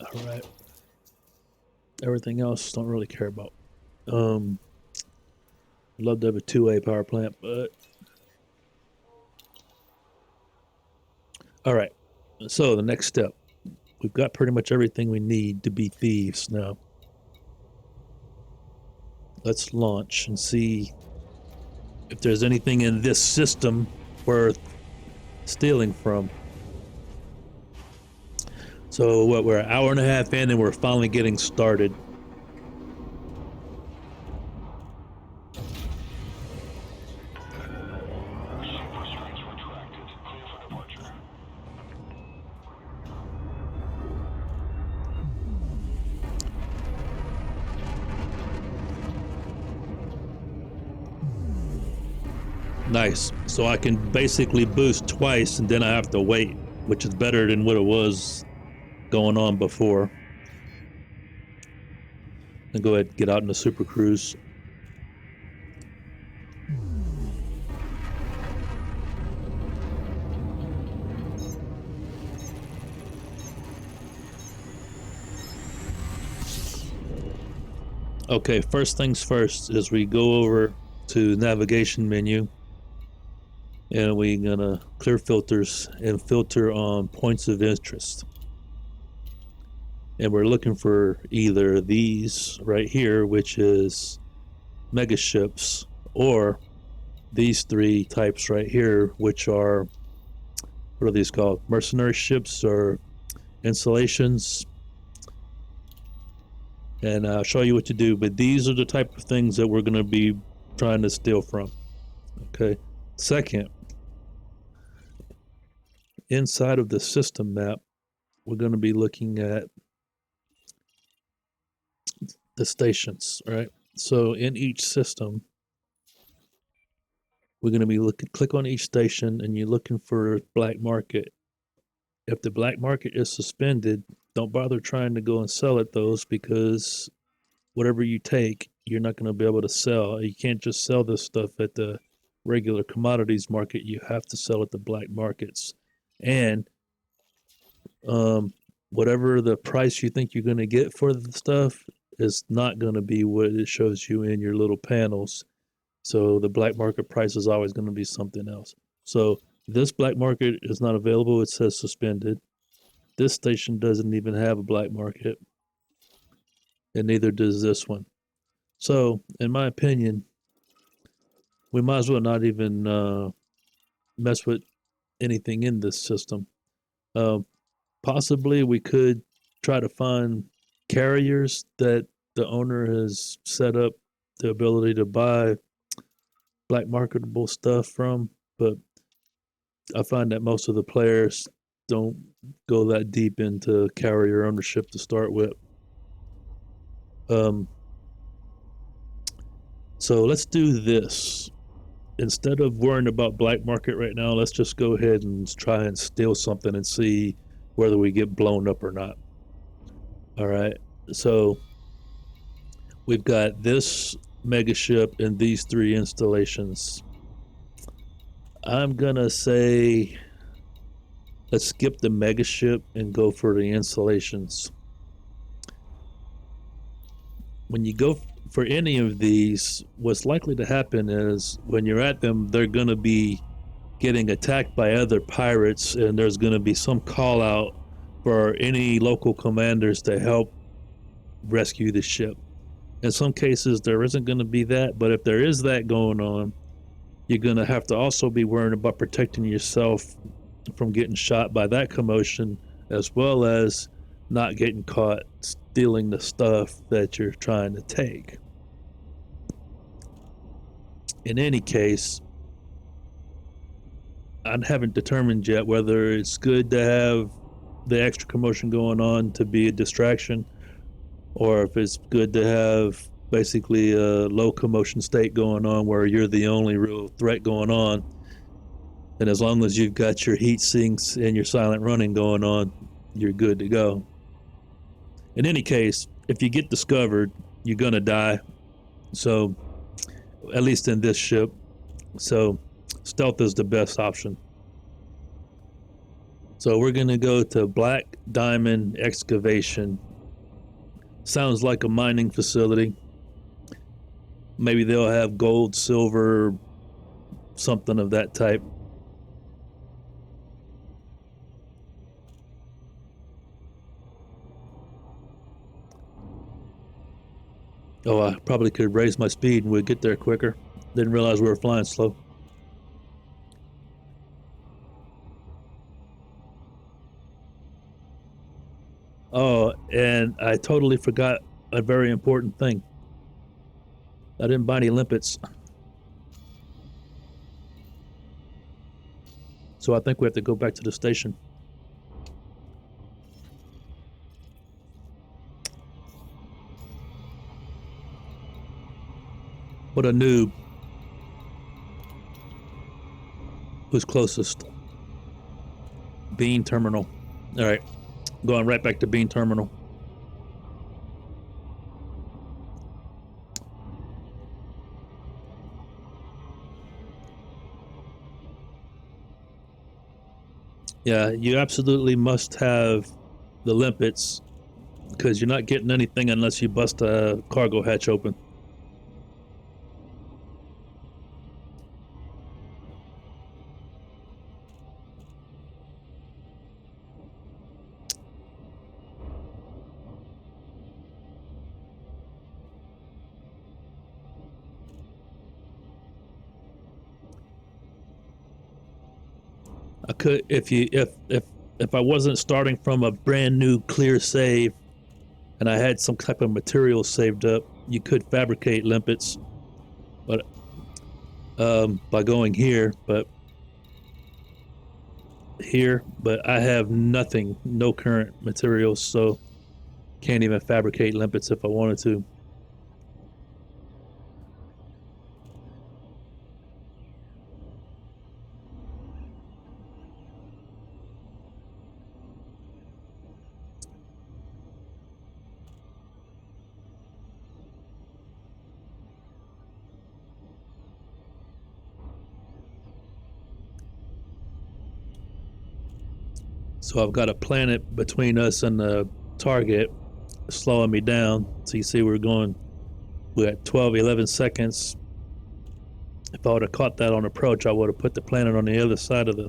All right. Everything else don't really care about. Love to have a 2A power plant, but all right. So the next step, we've got pretty much everything we need to be thieves now. Let's launch and see if there's anything in this system worth stealing from. So what, we're an hour and a half in and we're finally getting started. Nice. So I can basically boost twice and then I have to wait, which is better than what it was going on before. And go ahead and get out in the Super Cruise. Okay, first things first is we go over to navigation menu and we're gonna clear filters and filter on points of interest. And we're looking for either these right here, which is megaships, or these three types right here, which are, what are these called? Mercenary ships or installations. And I'll show you what to do, but these are the type of things that we're going to be trying to steal from. Okay. Second, inside of the system map, we're going to be looking at the stations, right? So in each system, we're going to be click on each station and you're looking for black market. If the black market is suspended, don't bother trying to go and sell at those, because whatever you take, you're not going to be able to sell. You can't just sell this stuff at the regular commodities market. You have to sell at the black markets. And whatever the price you think you're going to get for the stuff is not going to be what it shows you in your little panels. So the black market price is always going to be something else. So this black market is not available. It says suspended. This station doesn't even have a black market, and neither does this one. So, in my opinion, we might as well not even mess with anything in this system. Possibly we could try to find carriers that the owner has set up the ability to buy black marketable stuff from, but I find that most of the players don't go that deep into carrier ownership to start with. So let's do this. Instead of worrying about black market right now, let's just go ahead and try and steal something and see whether we get blown up or not. All right. So we've got this megaship and these three installations. I'm gonna say let's skip the megaship and go for the installations. When you go for any of these, what's likely to happen is when you're at them, they're gonna be getting attacked by other pirates, and there's gonna be some call out for any local commanders to help rescue the ship. In some cases, there isn't gonna be that, but if there is that going on, you're gonna have to also be worrying about protecting yourself from getting shot by that commotion, as well as not getting caught stealing the stuff that you're trying to take. In any case, I haven't determined yet whether it's good to have the extra commotion going on to be a distraction, or if it's good to have basically a low commotion state going on where you're the only real threat going on. And as long as you've got your heat sinks and your silent running going on, you're good to go. In any case, if you get discovered, you're gonna die. So, at least in this ship. So, stealth is the best option. So we're gonna go to Black Diamond Excavation. Sounds like a mining facility. Maybe they'll have gold, silver, something of that type. Oh, I probably could raise my speed and we'd get there quicker. Didn't realize we were flying slow. Oh, and I totally forgot a very important thing. I didn't buy any limpets. So I think we have to go back to the station. What a noob. Who's closest? Bean terminal. All right, going right back to bean terminal. Yeah, you absolutely must have the limpets, because you're not getting anything unless you bust a cargo hatch open. I could, if I wasn't starting from a brand new clear save and I had some type of material saved up, you could fabricate limpets, but by going here, but I have nothing, no current materials, so can't even fabricate limpets if I wanted to. So I've got a planet between us and the target slowing me down. So you see we're at 12, 11 seconds. If I would have caught that on approach, I would have put the planet on the other side of the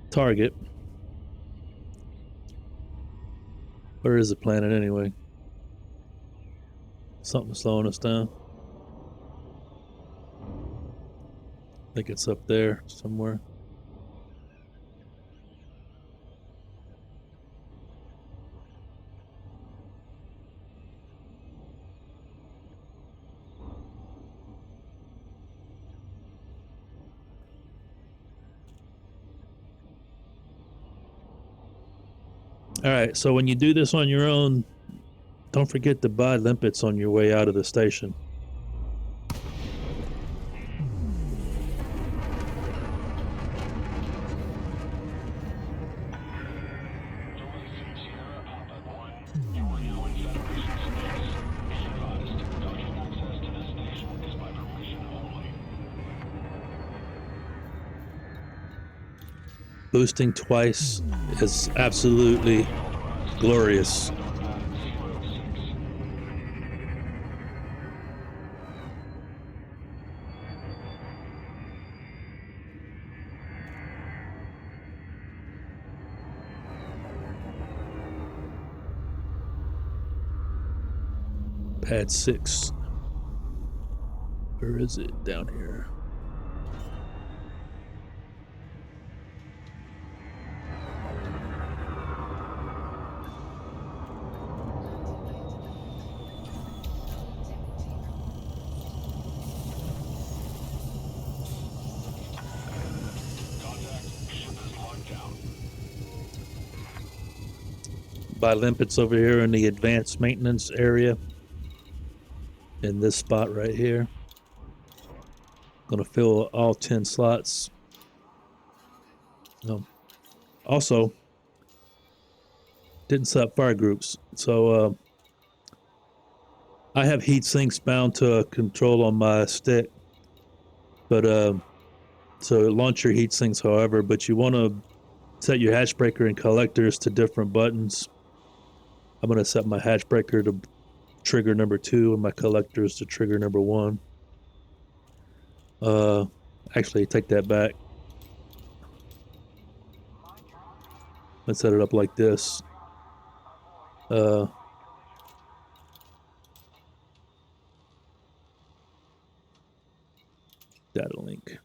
target. Where is the planet anyway? Something slowing us down. I think it's up there somewhere. All right, so when you do this on your own, don't forget to buy limpets on your way out of the station. Boosting twice is absolutely glorious. Pad 6. Where is it? Down here. Buy limpets over here in the advanced maintenance area. In this spot right here. Gonna fill all 10 slots. Also, didn't set up fire groups. So I have heat sinks bound to a control on my stick. But so launch your heat sinks, however, but you want to set your hatch breaker and collectors to different buttons. I'm going to set my hatch breaker to trigger number 2 and my collectors to trigger number 1. Actually, take that back. Let's set it up like this. Data link.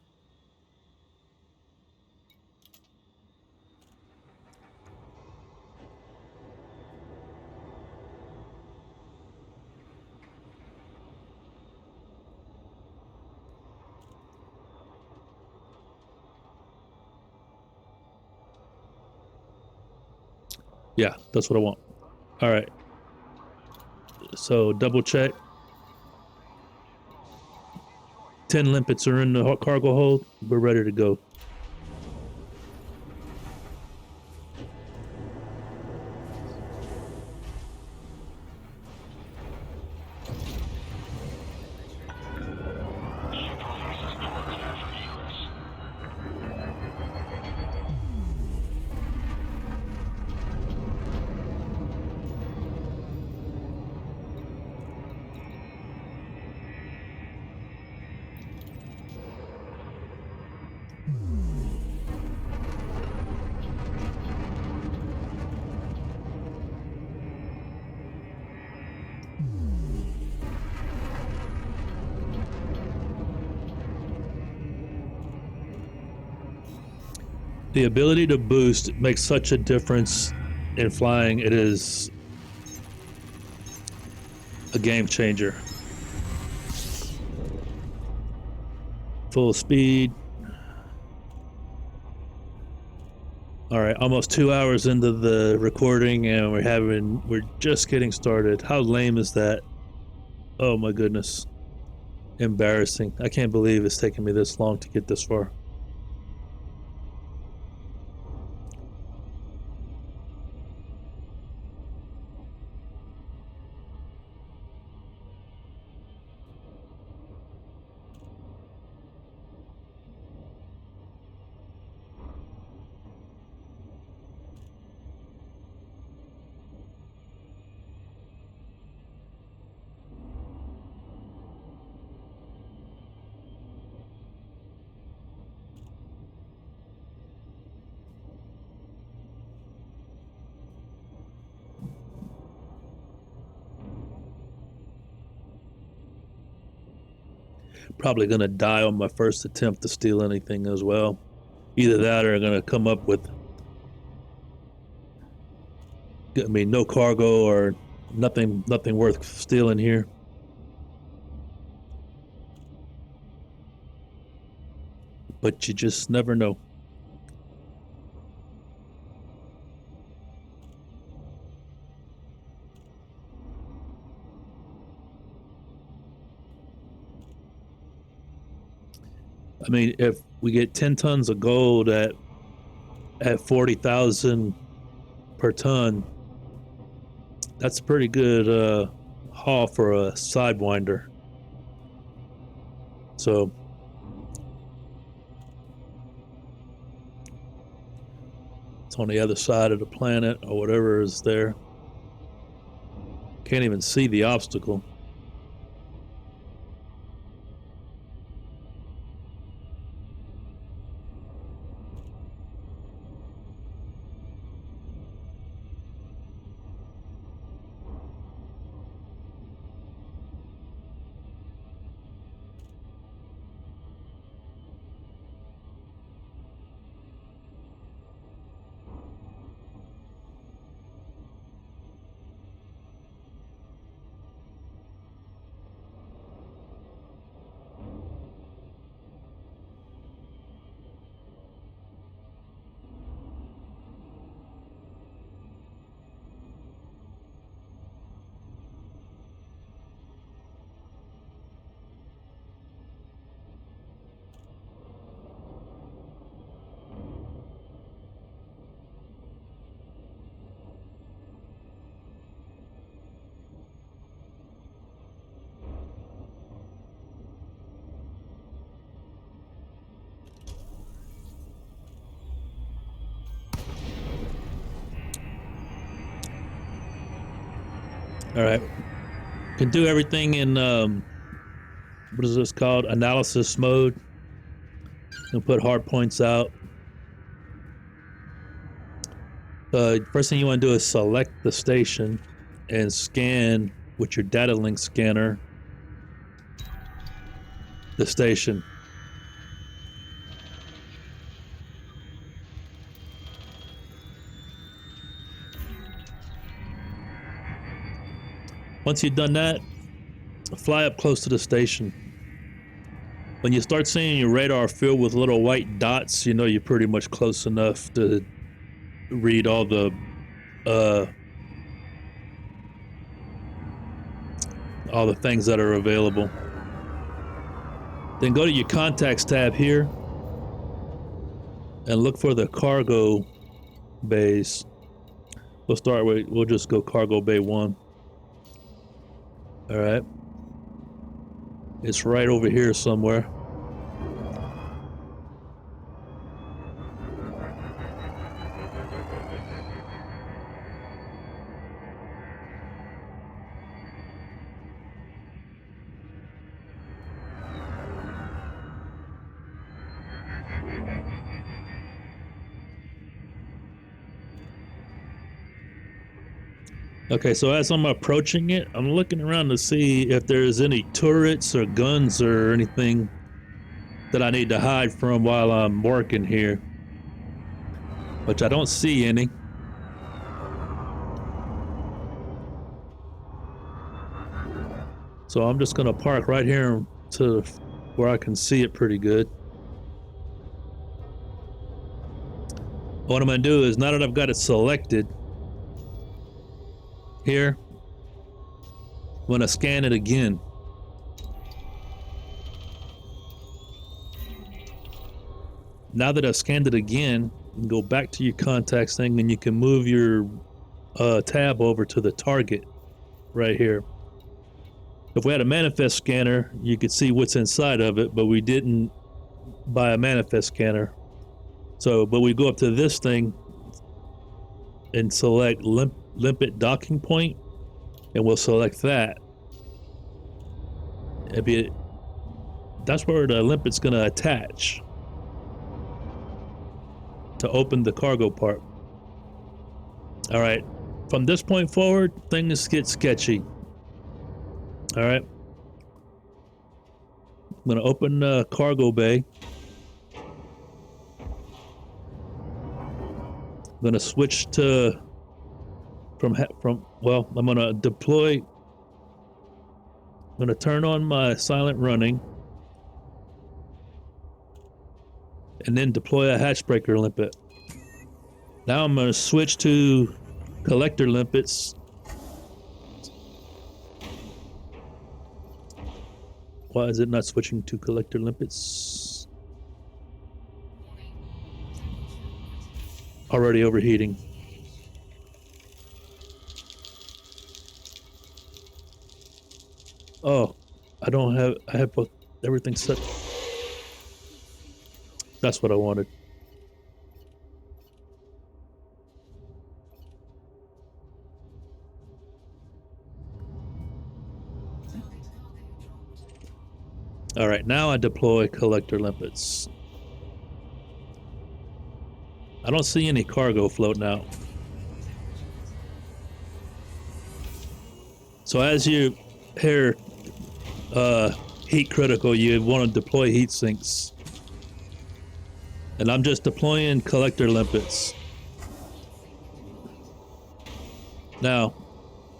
Yeah, that's what I want. All right. So double check. 10 limpets are in the cargo hold. We're ready to go. The ability to boost makes such a difference in flying. It is a game changer. Full speed. All right, almost 2 hours into the recording and we're just getting started. How lame is that? Oh my goodness. Embarrassing. I can't believe it's taken me this long to get this far. Probably going to die on my first attempt to steal anything as well. Either that or I'm going to come up with, no cargo or nothing worth stealing here. But you just never know. I mean, if we get 10 tons of gold at 40,000 per ton, that's a pretty good haul for a sidewinder. So it's on the other side of the planet or whatever is there. Can't even see the obstacle. All right. Can do everything in, what is this called? Analysis mode. You'll put hard points out. First thing you want to do is select the station and scan with your data link scanner the station. Once you've done that, fly up close to the station. When you start seeing your radar filled with little white dots, you know you're pretty much close enough to read all the things that are available. Then go to your contacts tab here and look for the cargo bays. We'll just go cargo bay 1. All right. It's right over here somewhere. Okay, so as I'm approaching it, I'm looking around to see if there's any turrets or guns or anything that I need to hide from while I'm working here, which I don't see any. So I'm just gonna park right here to where I can see it pretty good. What I'm gonna do is, now that I've got it selected here, I'm gonna scan it again. Now that I've scanned it again, you can go back to your contacts thing and you can move your tab over to the target right here. If we had a manifest scanner, you could see what's inside of it, but we didn't buy a manifest scanner. So, but we go up to this thing and select limpet docking point, and we'll select that. That's where the limpet's gonna attach to open the cargo part. All right, from this point forward, things get sketchy. All right, I'm gonna open the cargo bay. I'm gonna switch to I'm gonna deploy. I'm gonna turn on my silent running and then deploy a hatch breaker limpet. Now I'm gonna switch to collector limpets. Why is it not switching to collector limpets? Already overheating. Oh, I have everything set. That's what I wanted. All right, now I deploy collector limpets. I don't see any cargo floating out. So as you hear heat critical, you want to deploy heat sinks. And I'm just deploying collector limpets. Now,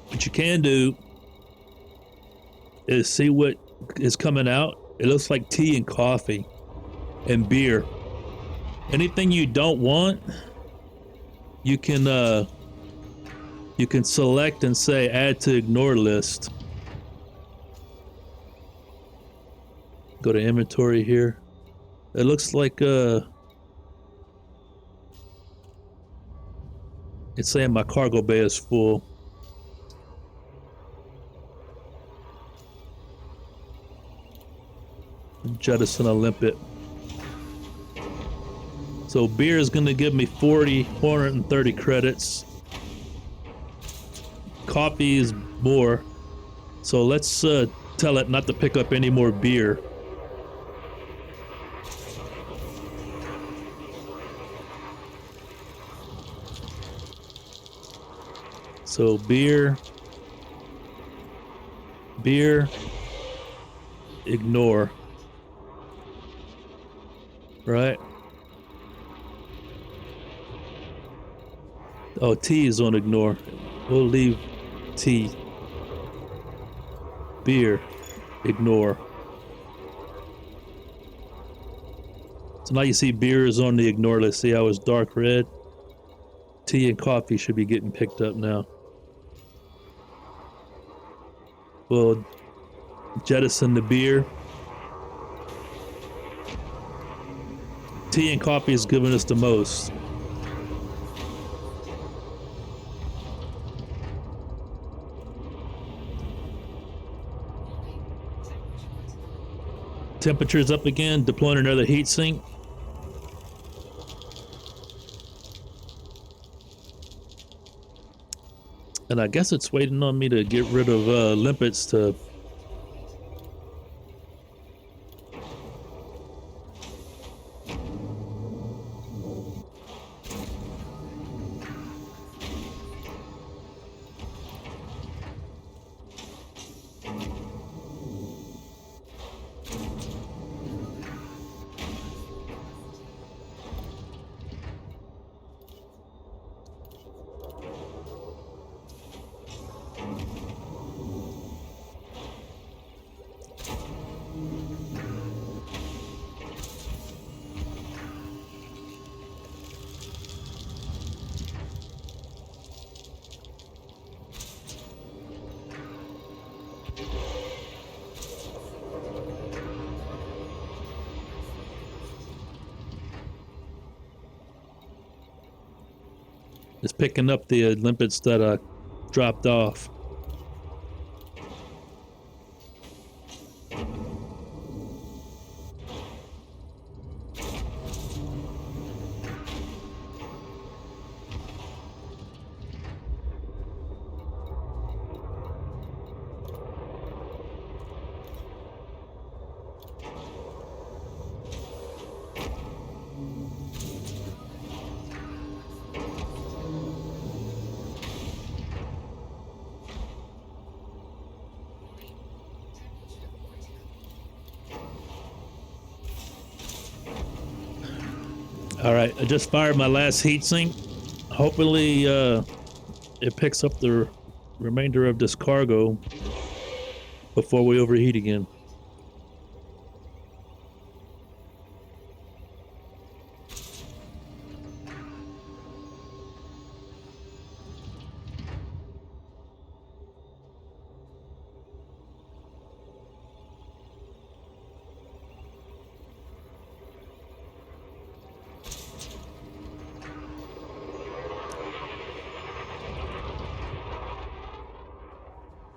what you can do is see what is coming out. It looks like tea and coffee and beer. Anything you don't want, you can select and say add to ignore list. Go to inventory here. It looks like it's saying my cargo bay is full. Jettison a limpet. So beer is going to give me 430 credits. Coffee is more. So let's tell it not to pick up any more beer. So beer, ignore. Right? Oh, tea is on ignore. We'll leave tea. Beer, ignore. So now you see beer is on the ignore list. See how it's dark red? Tea and coffee should be getting picked up now. We'll jettison the beer. Tea and coffee is giving us the most. Temperature's up again, deploying another heat sink. And I guess it's waiting on me to get rid of limpets to... It's picking up the limpets that I dropped off. All right, I just fired my last heatsink. Hopefully it picks up the remainder of this cargo before we overheat again.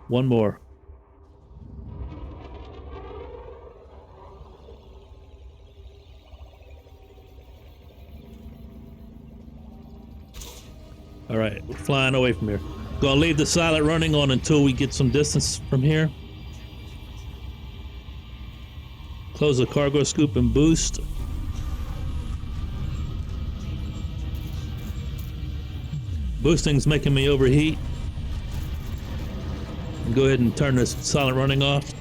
One more. All right, we're flying away from here. Gonna leave the silent running on until we get some distance from here. Close the cargo scoop and boost. Boosting's making me overheat. Go ahead and turn this silent running off.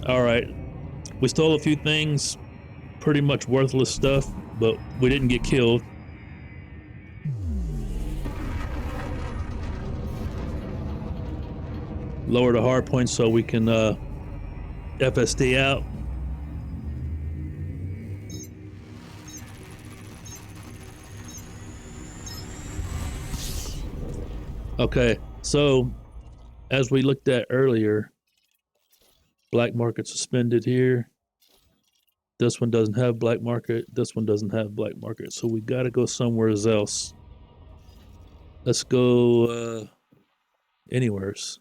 All right, we stole a few things, pretty much worthless stuff, but we didn't get killed. Lower the hard point so we can FSD out. Okay, so as we looked at earlier, black market suspended here. This one doesn't have black market. This one doesn't have black market. So we got to go somewhere else. Let's go anywheres.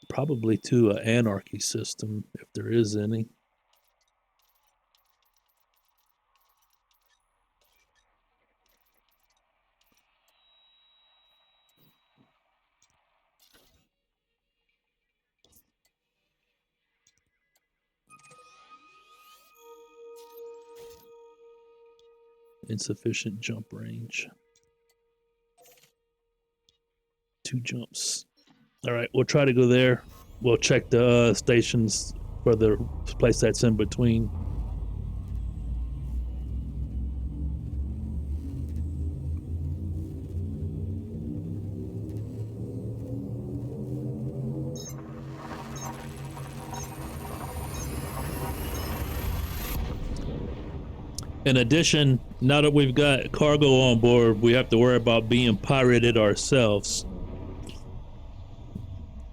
Probably to an anarchy system, if there is any. Insufficient jump range. 2 jumps. All right, we'll try to go there. We'll check the stations for the place that's in between. In addition, now that we've got cargo on board, we have to worry about being pirated ourselves.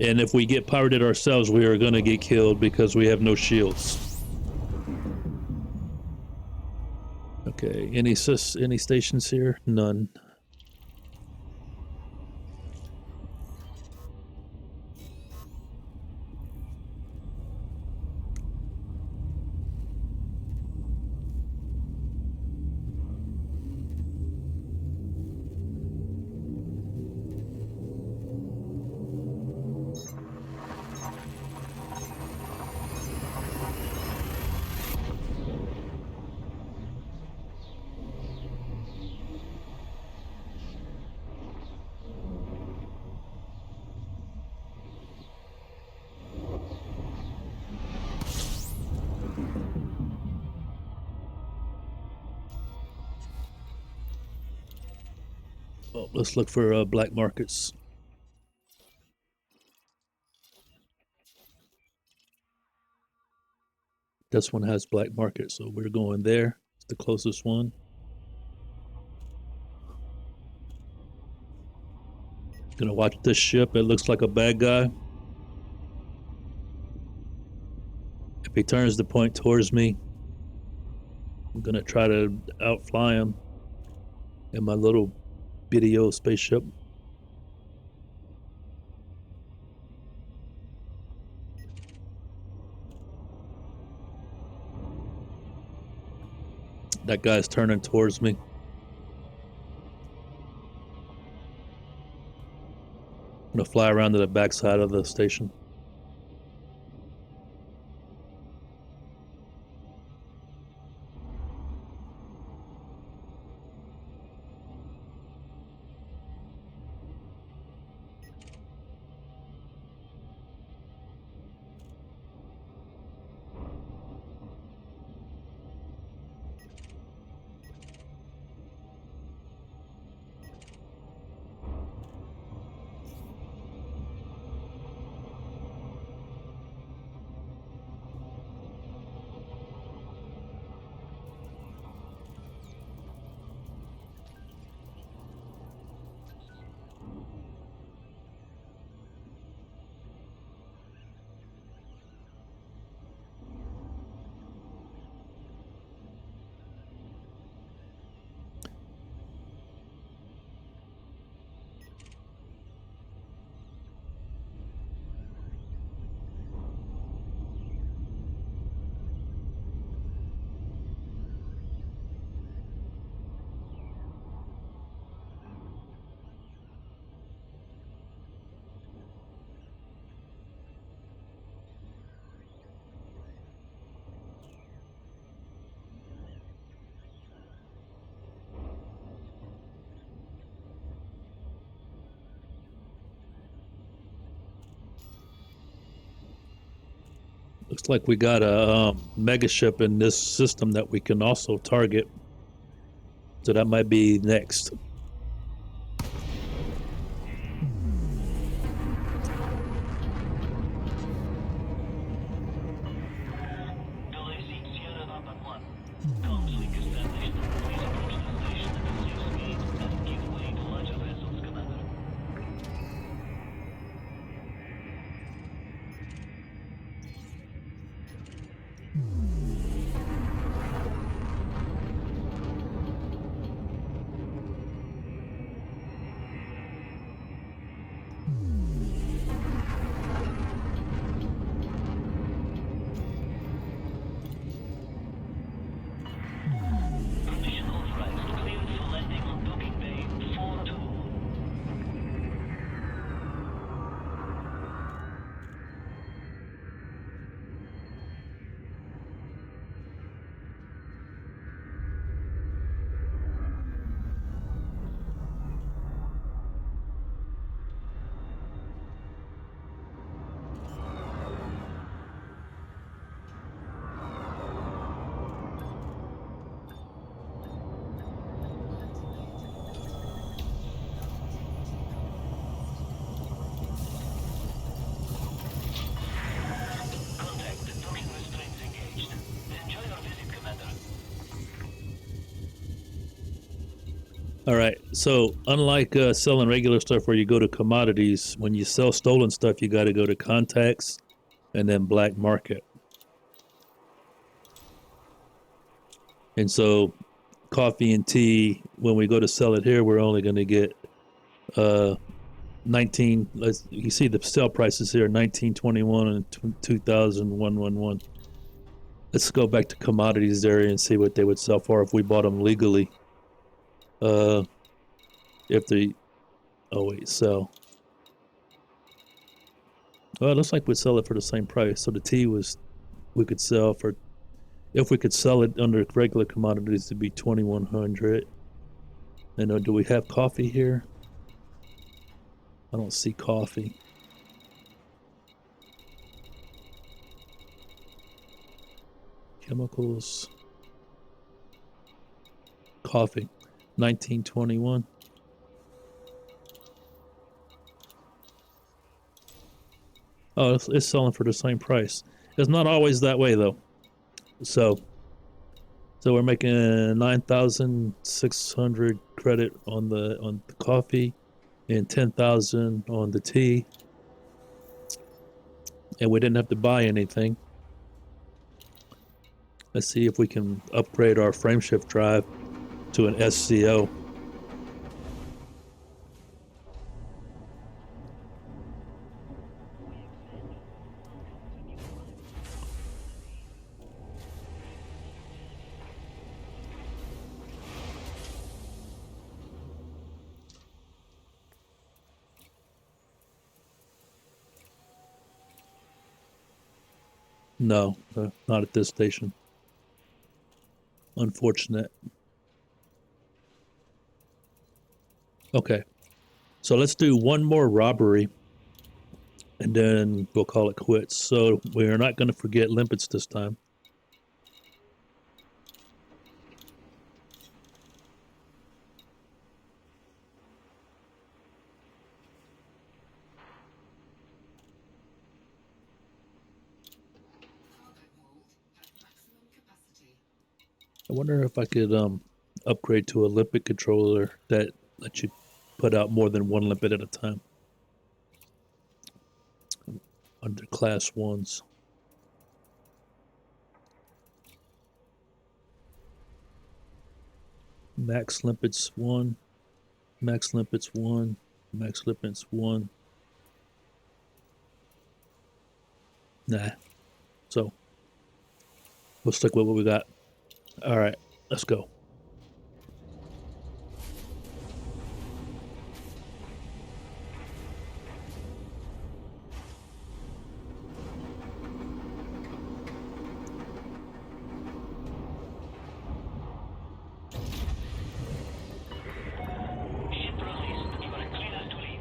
And if we get pirated ourselves, we are going to get killed because we have no shields. Okay, any stations here? None. Oh, let's look for black markets. This one has black market, so we're going there. It's the closest one. Gonna watch this ship. It looks like a bad guy. If he turns the point towards me, I'm gonna try to outfly him in my little bitty old spaceship. That guy's turning towards me. I'm gonna fly around to the backside of the station. Looks like we got a megaship in this system that we can also target. So that might be next. All right. So unlike selling regular stuff where you go to commodities, when you sell stolen stuff, you got to go to contacts and then black market. And so coffee and tea, when we go to sell it here, we're only going to get 19. You see the sale prices here, 1921 and 2011. Let's go back to commodities area and see what they would sell for if we bought them legally. If they, oh wait, sell. Well, it looks like we'd sell it for the same price. So the tea was, we could sell for, if we could sell it under regular commodities, it'd be 2,100. And do we have coffee here? I don't see coffee. Chemicals. Coffee. 1921. Oh, it's selling for the same price. It's not always that way though. So we're making 9,600 credit on the coffee, and 10,000 on the tea, and we didn't have to buy anything. Let's see if we can upgrade our frame shift drive to an SCO. No, not at this station. Unfortunate. Okay, so let's do one more robbery, and then we'll call it quits. So we are not going to forget limpets this time. I wonder if I could upgrade to a limpet controller that lets you put out more than one limpet at a time under class 1s. Max limpets 1, max limpets 1, max limpets 1. Nah. So we'll stick with what we got. All right, let's go. Ship released. You are clear to leave.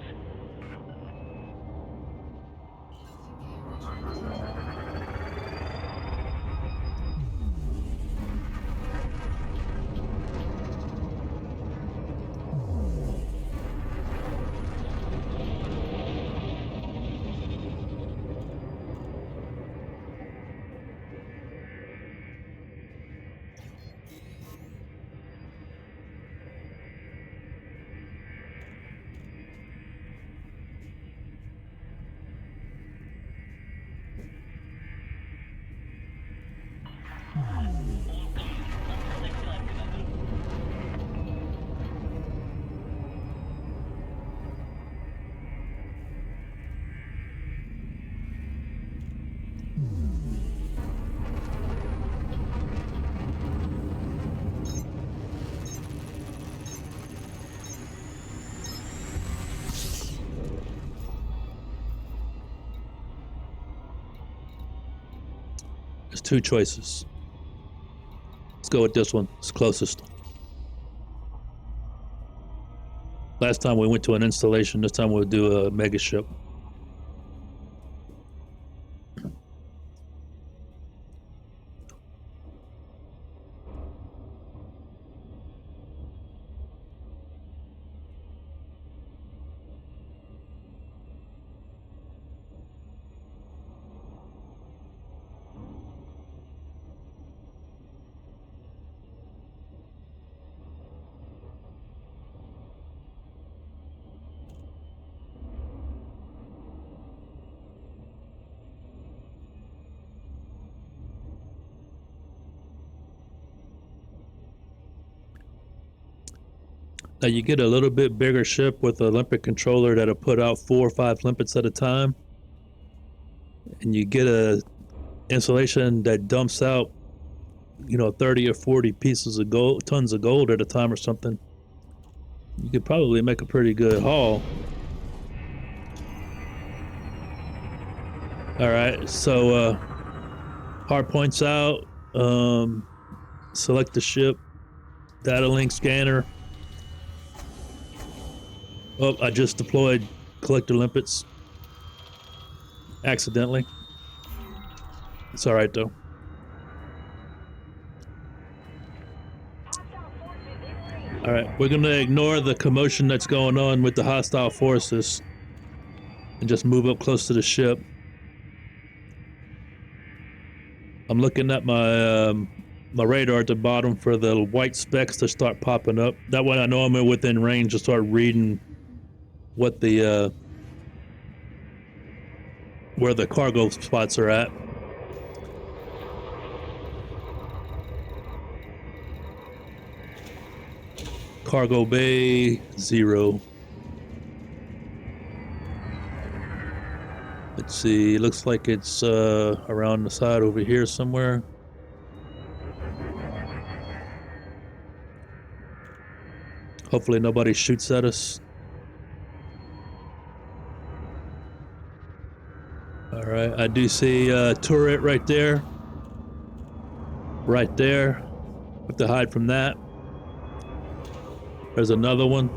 There's two choices. Let's go with this one. It's closest. Last time we went to an installation. This time we'll do a megaship. Now you get a little bit bigger ship with a limpet controller that'll put out 4 or 5 limpets at a time, and you get a installation that dumps out, 30 or 40 pieces of gold, tons of gold at a time or something. You could probably make a pretty good haul. All right, so hard points out. Select the ship, data link scanner. Oh, I just deployed collector limpets accidentally. It's all right though. All right, we're gonna ignore the commotion that's going on with the hostile forces and just move up close to the ship. I'm looking at my radar at the bottom for the white specks to start popping up. That way I know I'm within range to start reading what the where the cargo spots are at. Cargo bay 0. Let's see, looks like it's around the side over here somewhere. Hopefully nobody shoots at us. All right, I do see a turret right there. Right there. Have to hide from that. There's another one.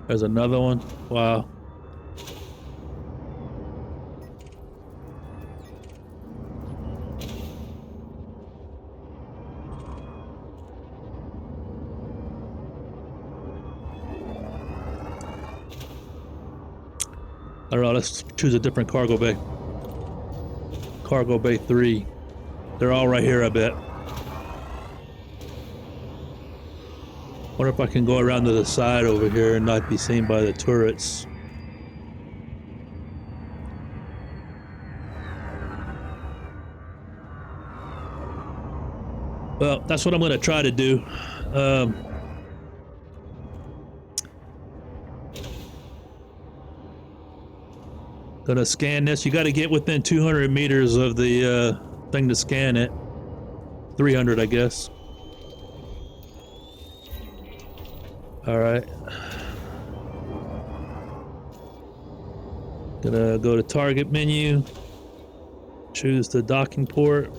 There's another one. Wow. I don't know, let's choose a different cargo bay. Cargo bay 3. They're all right here, I bet. Wonder if I can go around to the side over here and not be seen by the turrets. Well, that's what I'm going to try to do. Gonna scan this. You got to get within 200 meters of the thing to scan it. 300, I guess. All right. Gonna go to target menu. Choose the docking port.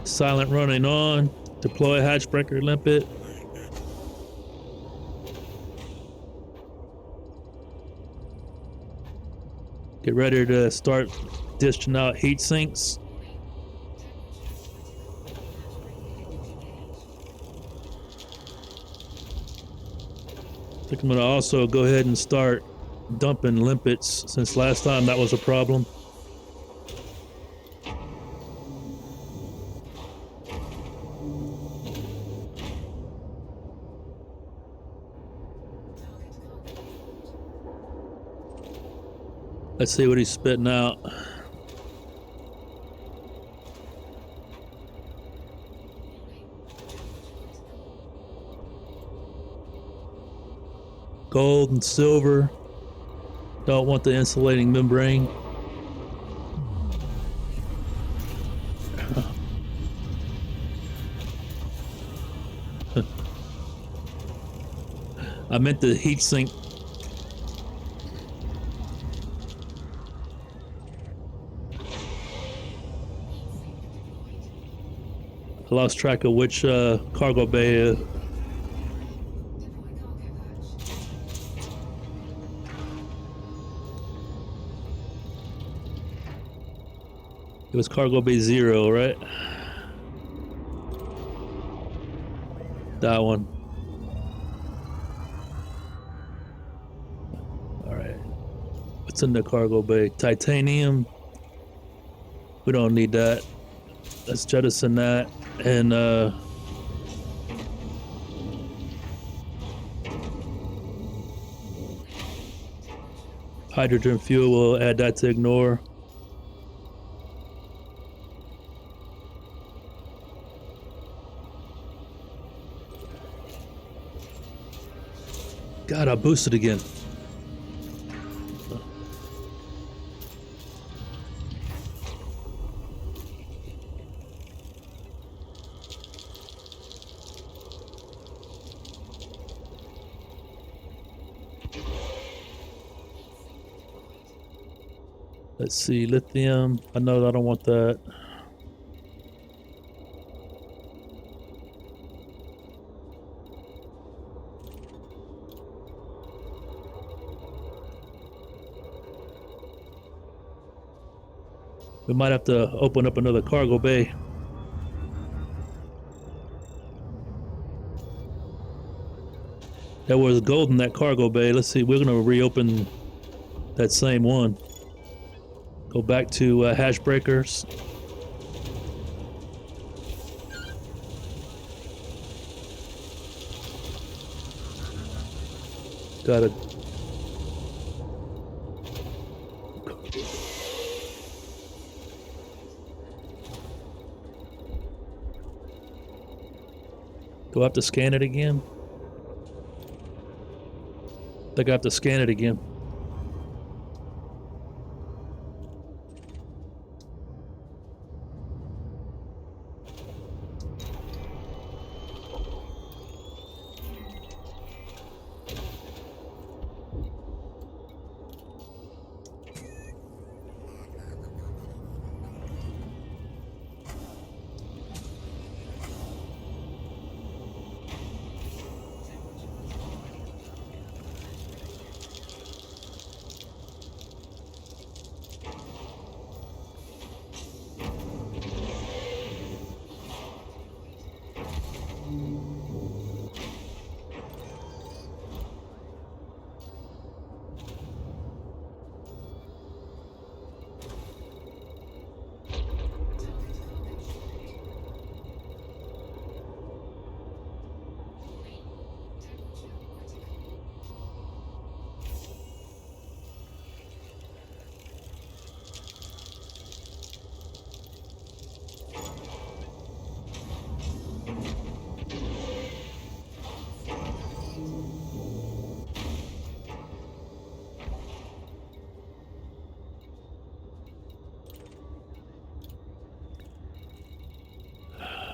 Silent running on. Deploy hatchbreaker limpet. Get ready to start dishing out heat sinks. I think I'm gonna also go ahead and start dumping limpets since last time that was a problem. Let's see what he's spitting out. Gold and silver. Don't want the insulating membrane. I meant the heat sink. I lost track of which cargo bay. It was cargo bay 0, right? That one. All right. What's in the cargo bay? Titanium. We don't need that. Let's jettison that. And Hydrogen fuel, we'll add that to ignore. God, I boosted again. Let's see, lithium. I know I don't want that. We might have to open up another cargo bay. There was gold in that cargo bay. Let's see, we're gonna reopen that same one. Go back to hash breakers. Got it. Do I have to scan it again? I think I have to scan it again.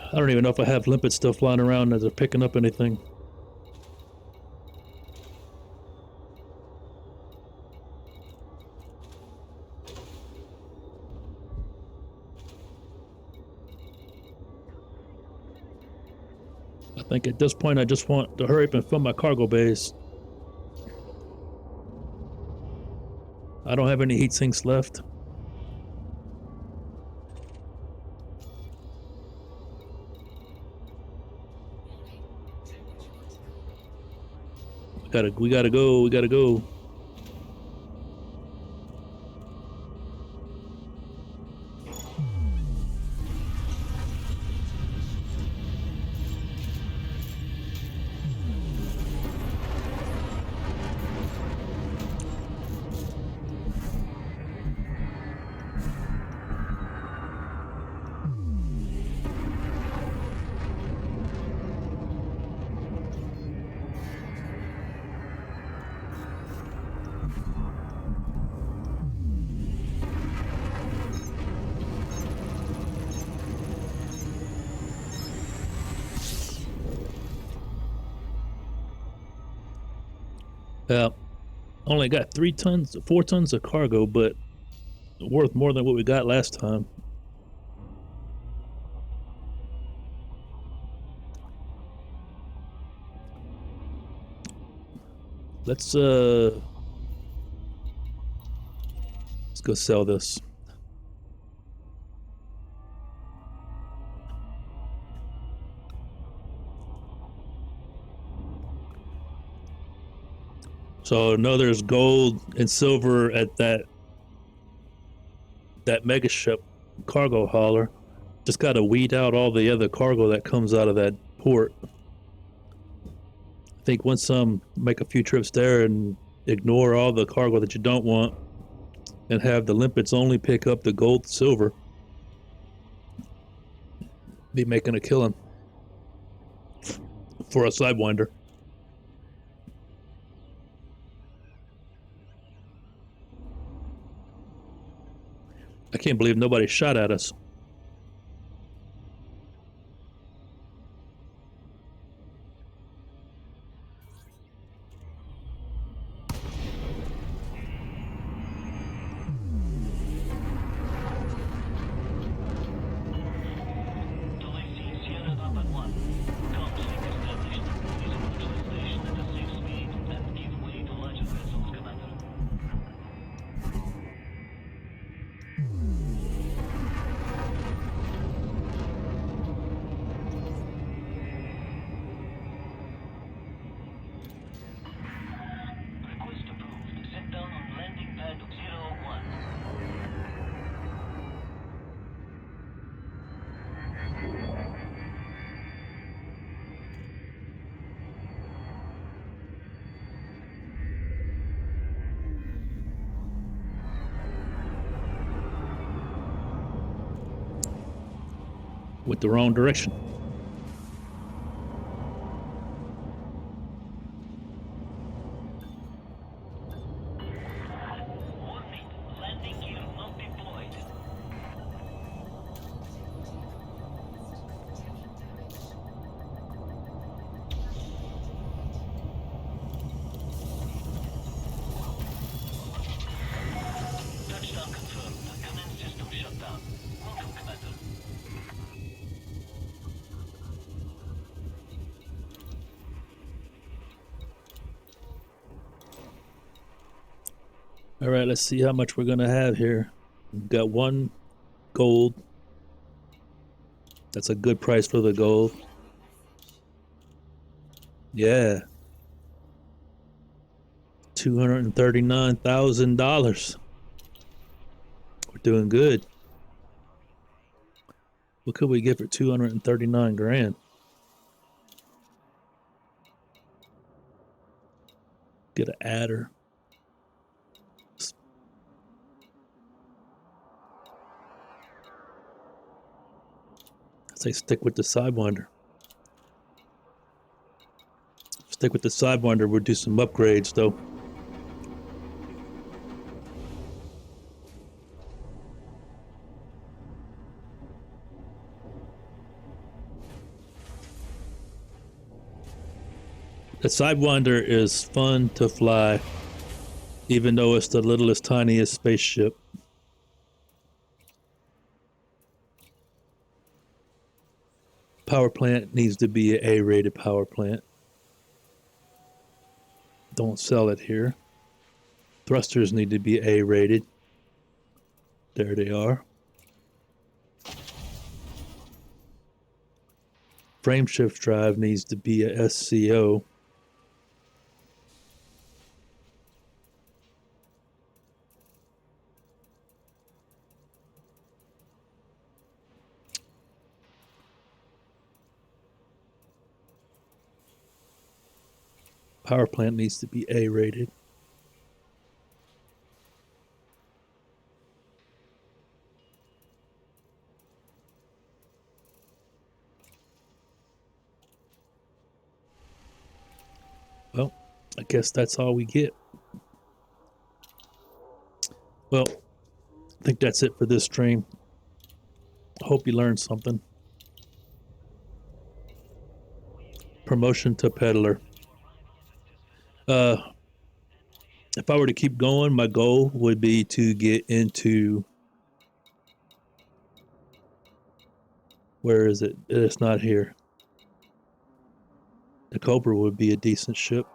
I don't even know if I have limpets still flying around as they're picking up anything. I think at this point I just want to hurry up and fill my cargo bays. I don't have any heat sinks left. We gotta go. Yeah, only got 4 tons of cargo, but worth more than what we got last time. Let's go sell this. So no, there's gold and silver at that megaship cargo hauler. Just got to weed out all the other cargo that comes out of that port. I think once make a few trips there and ignore all the cargo that you don't want, and have the limpets only pick up the gold, silver, be making a killing for a sidewinder. I can't believe nobody shot at us. With the wrong direction. Touchdown confirmed. Command system shut down. Welcome, Commander. All right, let's see how much we're gonna have here. We've got 1 gold. That's a good price for the gold. Yeah. $239,000. We're doing good. What could we get for 239 grand? Get an adder. I'd say stick with the sidewinder. Stick with the sidewinder. We'll do some upgrades though. The sidewinder is fun to fly, even though it's the littlest, tiniest spaceship. Power plant needs to be an A-rated power plant. Don't sell it here. Thrusters need to be A-rated. There they are. Frame shift drive needs to be a SCO. Power plant needs to be A-rated. Well, I guess that's all we get. Well, I think that's it for this stream. Hope you learned something. Promotion to peddler. If I were to keep going, my goal would be to get into, where is it? It's not here. The Cobra would be a decent ship.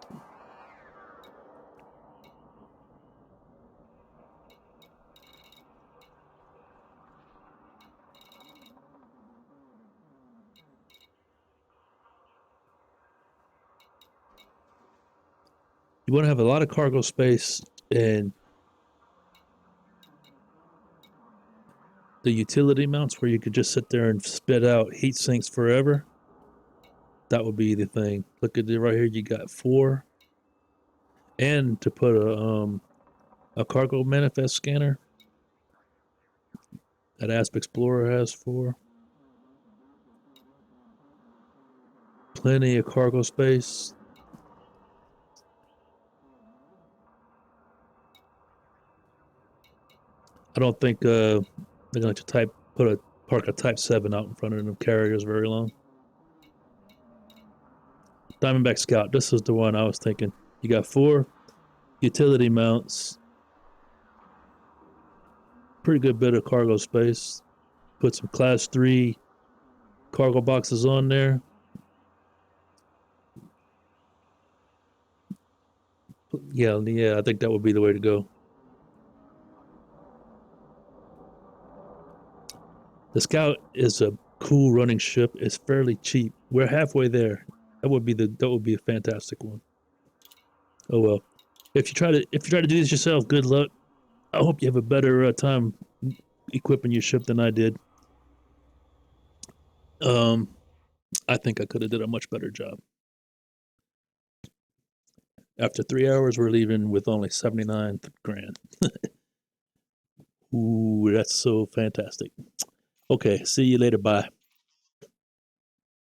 You want to have a lot of cargo space and the utility mounts where you could just sit there and spit out heat sinks forever. That would be the thing. Look at it right here. You got 4. and to put a cargo manifest scanner that Asp Explorer has 4. Plenty of cargo space. I don't think they're going to park a Type 7 out in front of them carriers very long. Diamondback Scout, this is the one I was thinking. You got 4 utility mounts, pretty good bit of cargo space. Put some class 3 cargo boxes on there. Yeah, I think that would be the way to go. The Scout is a cool running ship. It's fairly cheap. We're halfway there. That would be a fantastic one. Oh well. If you try to do this yourself, good luck. I hope you have a better time equipping your ship than I did. I think I could have did a much better job. After 3 hours, we're leaving with only 79 grand. Ooh, that's so fantastic. Okay, see you later. Bye.